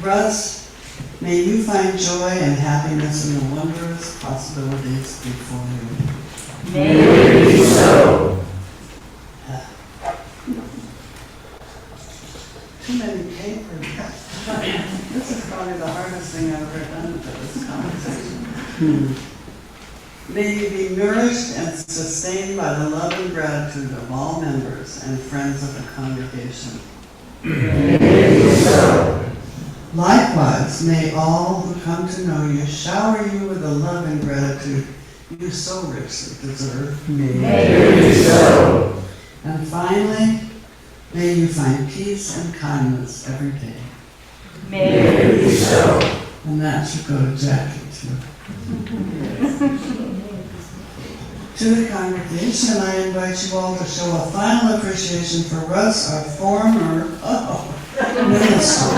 Russ, may you find joy and happiness in the wondrous possibilities before you. May it be so. Too many papers. This is probably the hardest thing I've ever done for this conversation. May you be nourished and sustained by the love and gratitude of all members and friends of the congregation. May it be so. Likewise, may all who come to know you shower you with the love and gratitude you so richly deserve. May it be so. And finally, may you find peace and kindness every day. May it be so. And that should go to Jackie too. To the congregation, I invite you all to show a final appreciation for Russ, our former minister.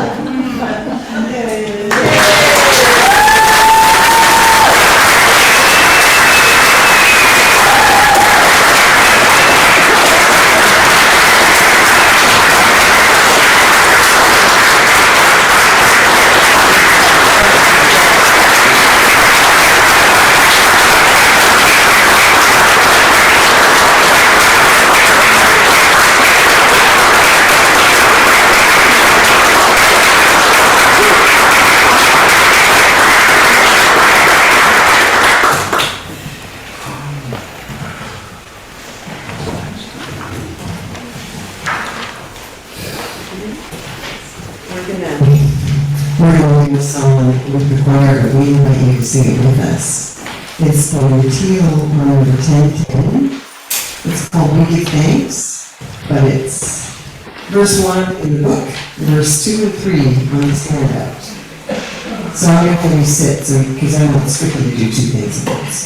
We're going to do a song with the choir, but we invite you to sing it with us. It's the Teal on number 1010. It's called We Give Thanks, but it's verse 1 in the book, verse 2 and 3 on the handout. So I'm going to have you sit, because I don't strictly do two things at once.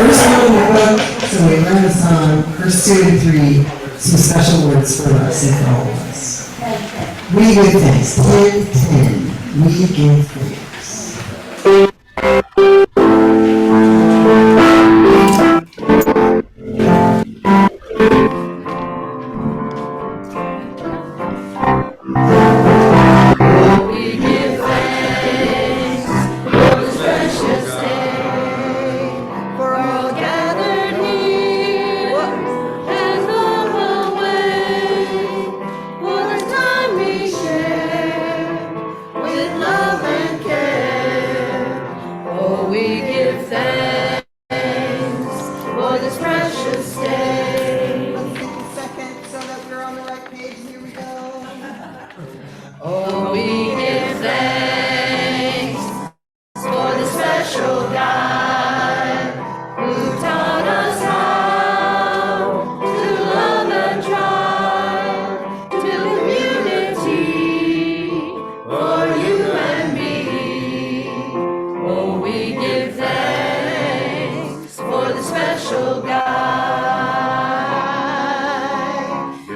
Verse 1 in the book, so we learn the song. Verse 2 and 3, some special words for us and for all of us. We give thanks. 10:10. We give thanks. Oh, we give thanks for the special God who taught us how to love and child, to community for you and me. Oh, we give thanks for the special God.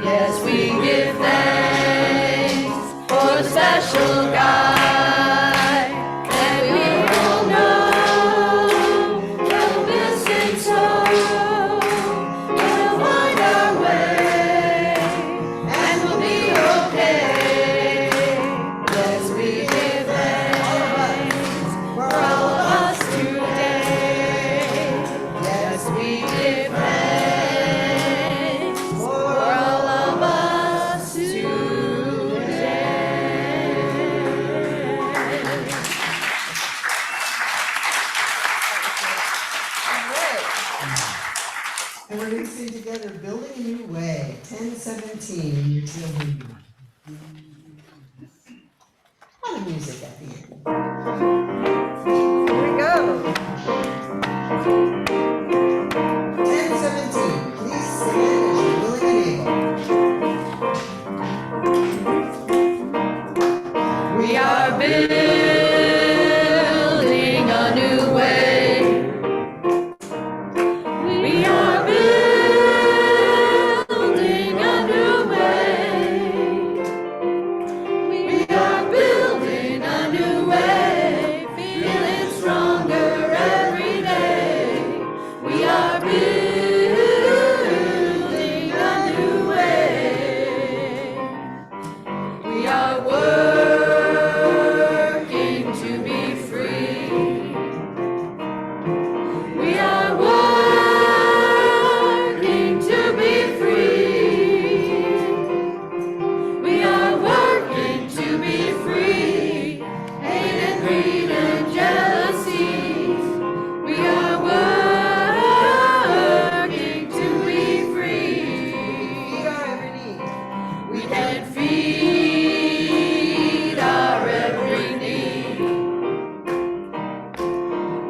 Yes, we give thanks for the special God that we all know will listen so we'll find our way and we'll be okay. Yes, we give thanks for all of us today. Yes, we give thanks for all of us today. And we're going to sing together, Building a New Way, 1017, in your teal hymn. A lot of music at the end. Here we go. 1017, please stand as you're willing and able. We are building a new way. We are building a new way. We are building a new way. Feeling stronger every day. We are building a new way. We are working to be free. We are working to be free. We are working to be free. Hate and greed and jealousy. We are working to be free. Feed our every need. We can feed our every need.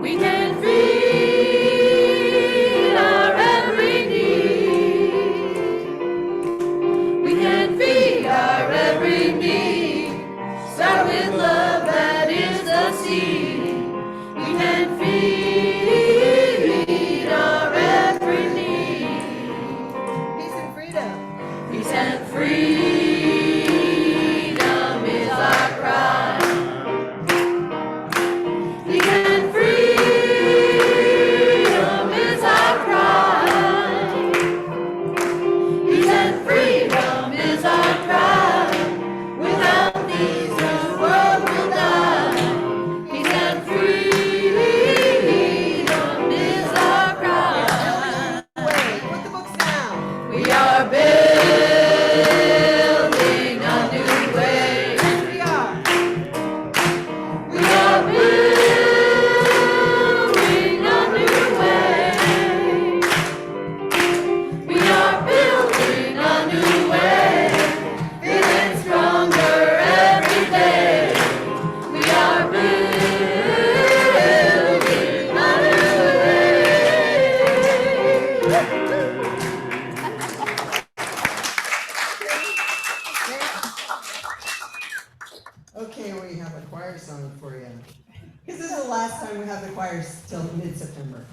We can feed our every need. We can feed our every need. Start with love, that is the seed. We can feed our every need. Peace and freedom. Peace and freedom is our cry. Peace and freedom is our cry. Peace and freedom is our cry. Without these, the world will die. Peace and freedom is our cry. Wait, put the books down. We are building a new way. We are. We are building a new way. We are building a new way. Feeling stronger every day. We are building a new Okay, we have a choir song for you. This is the last time we have the choirs till mid-September.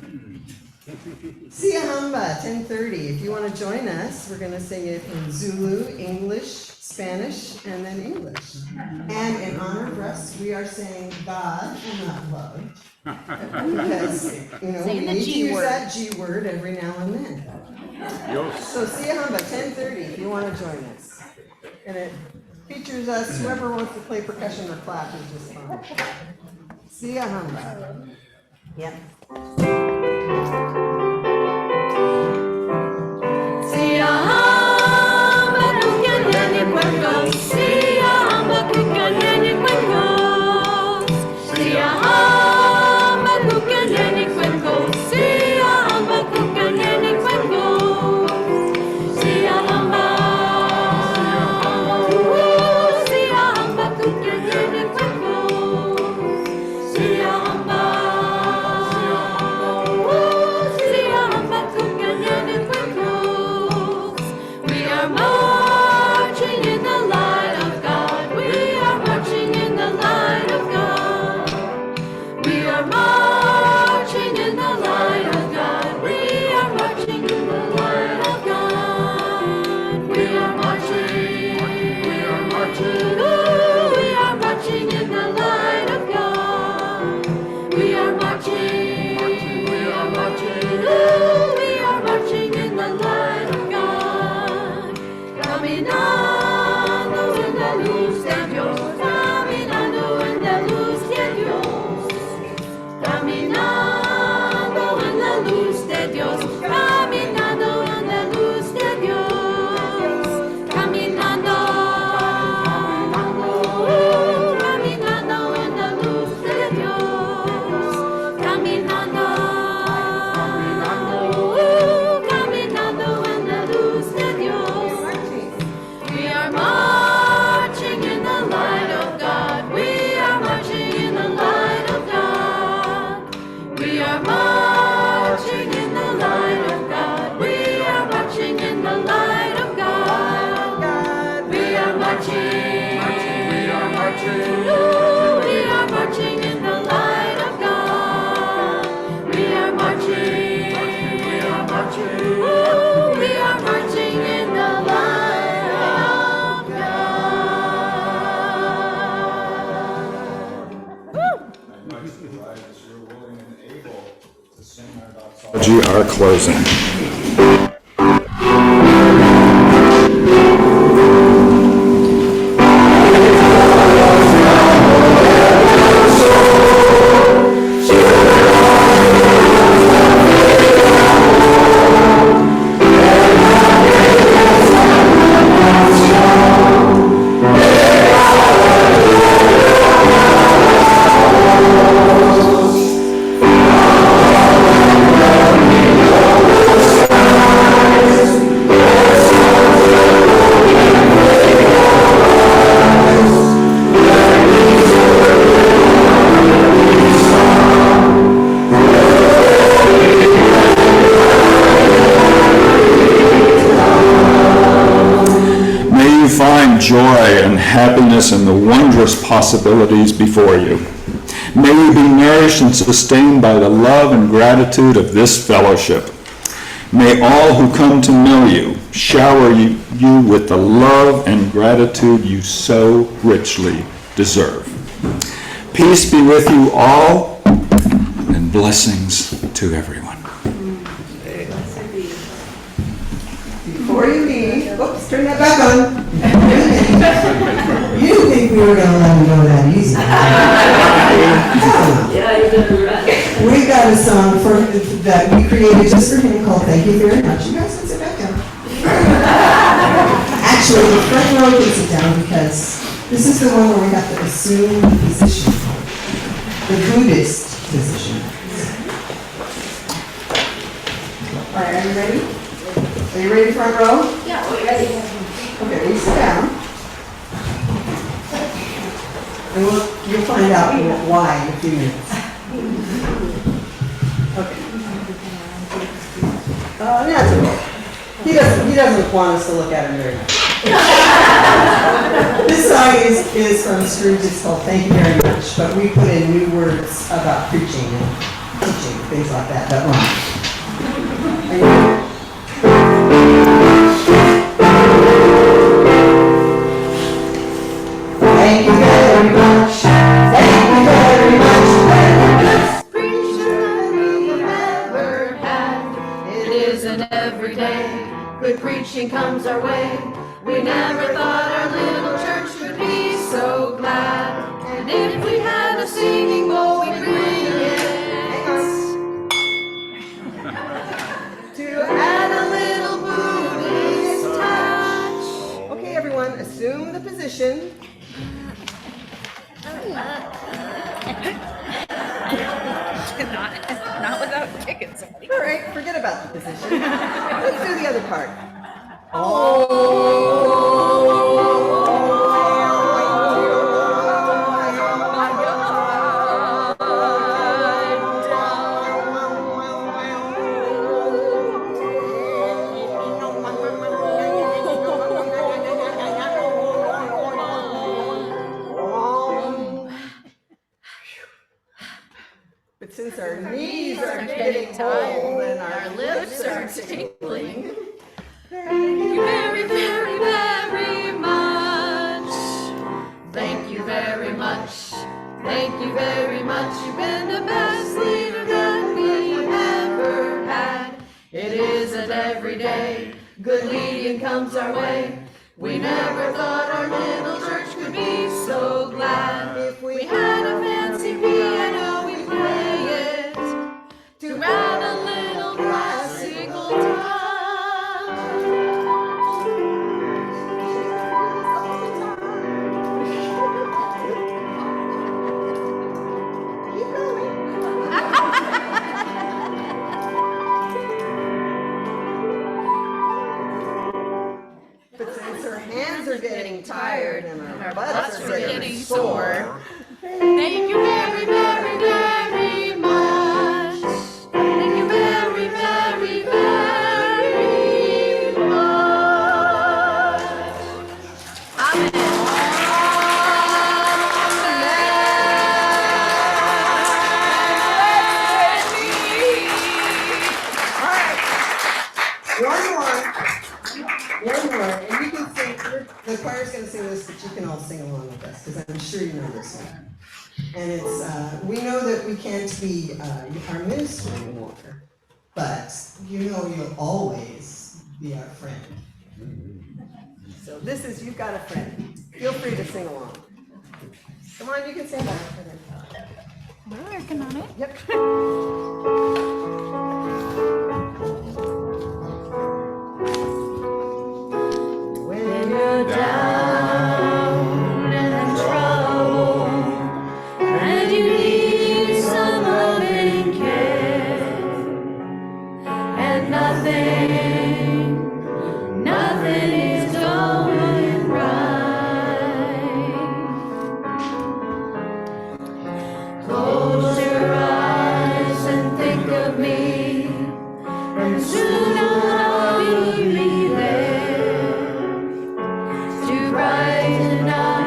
Sia Hamba, 10:30. If you want to join us, we're going to sing it in Zulu, English, Spanish, and then English. And in honor of Russ, we are saying God and not love. Because, we need to use that G word every now and then. So Sia Hamba, 10:30, if you want to join us. And it features us, whoever wants to play percussion or clap is just fine. Sia Hamba. Yep. Sia hamba kukaneni kwako, sia hamba kukaneni kwako, sia hamba kukaneni kwako, sia hamba kukaneni kwako, sia hamba, sia hamba. We are marching in the light of God. We are marching. We are marching. We are marching in the light of God. Our closing. Find joy and happiness in the wondrous possibilities before you. May you be nourished and sustained by the love and gratitude of this fellowship. May all who come to know you shower you with the love and gratitude you so richly deserve. Peace be with you all, and blessings to everyone. Before you leave, oops, turn that back on. You didn't think we were going to let him go that easy. Yeah, you did it right. We got a song that we created just for him called Thank You Very Much. You guys can sit back down. Actually, the front row can sit down because this is the one where we have to assume the position, the Buddhist position. All right, are you ready? Are you ready, front row? Yeah, we're ready. Okay, we sit down. And you'll find out why in a few minutes. Okay. That's okay. He doesn't want us to look at him very much. This song is from Scrooge. It's called Thank You Very Much, but we put in new words about preaching and teaching, things like that. That one. Are you ready? Thank you very much. Thank you very much. Best preacher we've ever had. It isn't every day good preaching comes our way. We never thought our little church would be so glad. And if we had a singing bowl, we'd bring it to add a little Buddhist touch. Okay, everyone, assume the position. Not without kicking somebody. All right, forget about the position. Let's do the other part. But since our knees are getting old and our lips are tingling, thank you very, very, very much. Thank you very much. Thank you very much. You've been the best leader that we've ever had. It isn't every day good leading comes our way. We never thought our little church could be so glad. If we had a fancy piano, we'd play it to add a little classical touch. but since our hands are getting tired and our butts are getting sore, Thank you very, very, very much. Thank you very, very, very much. Amen. sing along with us, because I'm sure you know this one. And it's, we know that we can't be our minister anymore, but you know you'll always be our friend. So this is You've Got a Friend. Feel free to sing along. Come on, you can sing back for them. We're working on it. Yep. When you're down and troubled and you need some loving care and nothing is going right. Close your eyes and think of me, and soon I'll be there to brighten up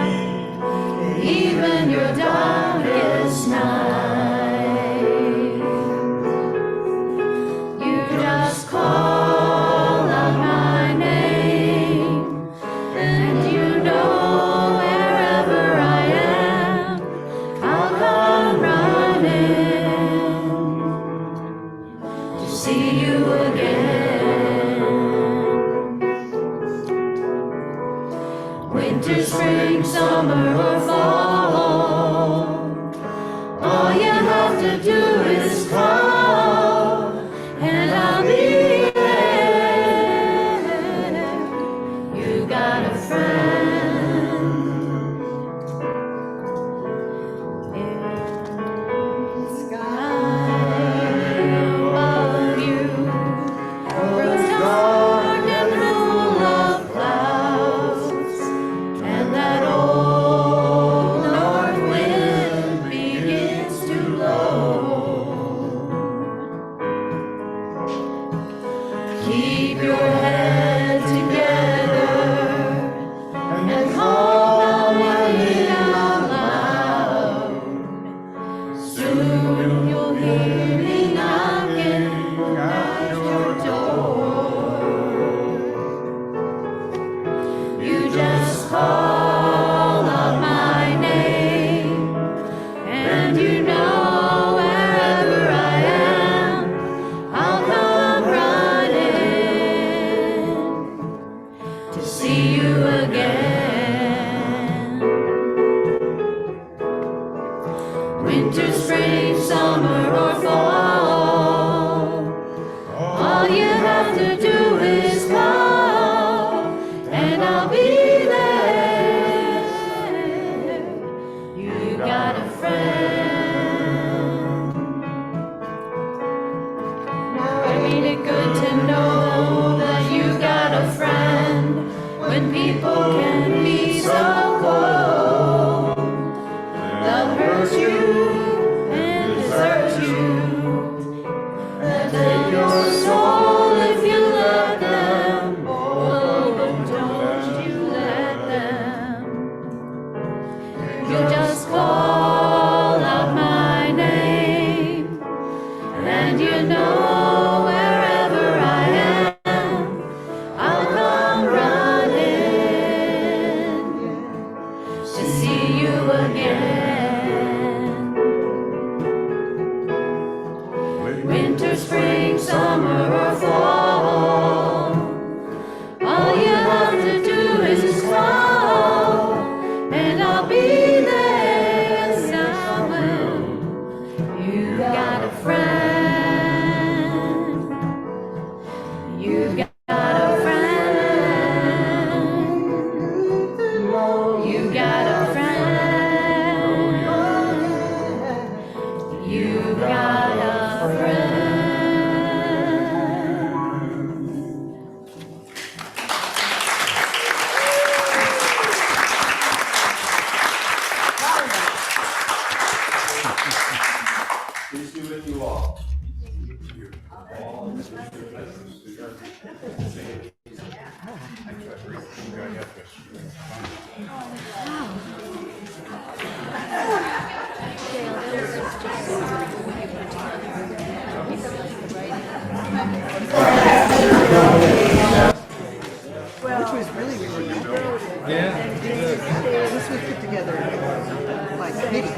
even your darkest night. You just call out my name, and you know wherever I am, I'll come running to see you again. Winter, spring, summer, or fall, all you have to do is call, and I'll be there. You got a friend in the sky above you, grows dark and full of clouds, and that old north wind begins to blow. Keep your head together and call my name out loud. Soon you'll hear me knocking at your door. You just call out my name, and you know wherever I am, I'll come running to see you again. Winter, spring, summer, or fall, all you have to do is call, and I'll be there. You got a friend. Ain't it good to know that you got a friend when people can be so cold? They'll hurt you and desert you, they'll take your soul if you let them. Oh, but don't you let them. You just call out my name, and you know wherever I am, I'll come running to see you again. Winter, spring, summer, or fall, all you have to do is call, and I'll be there. Yes, I will. You got a friend. You got a friend. You got a friend. You got a friend. Please be with you all. Which was really, really good. Yeah. we put together like maybe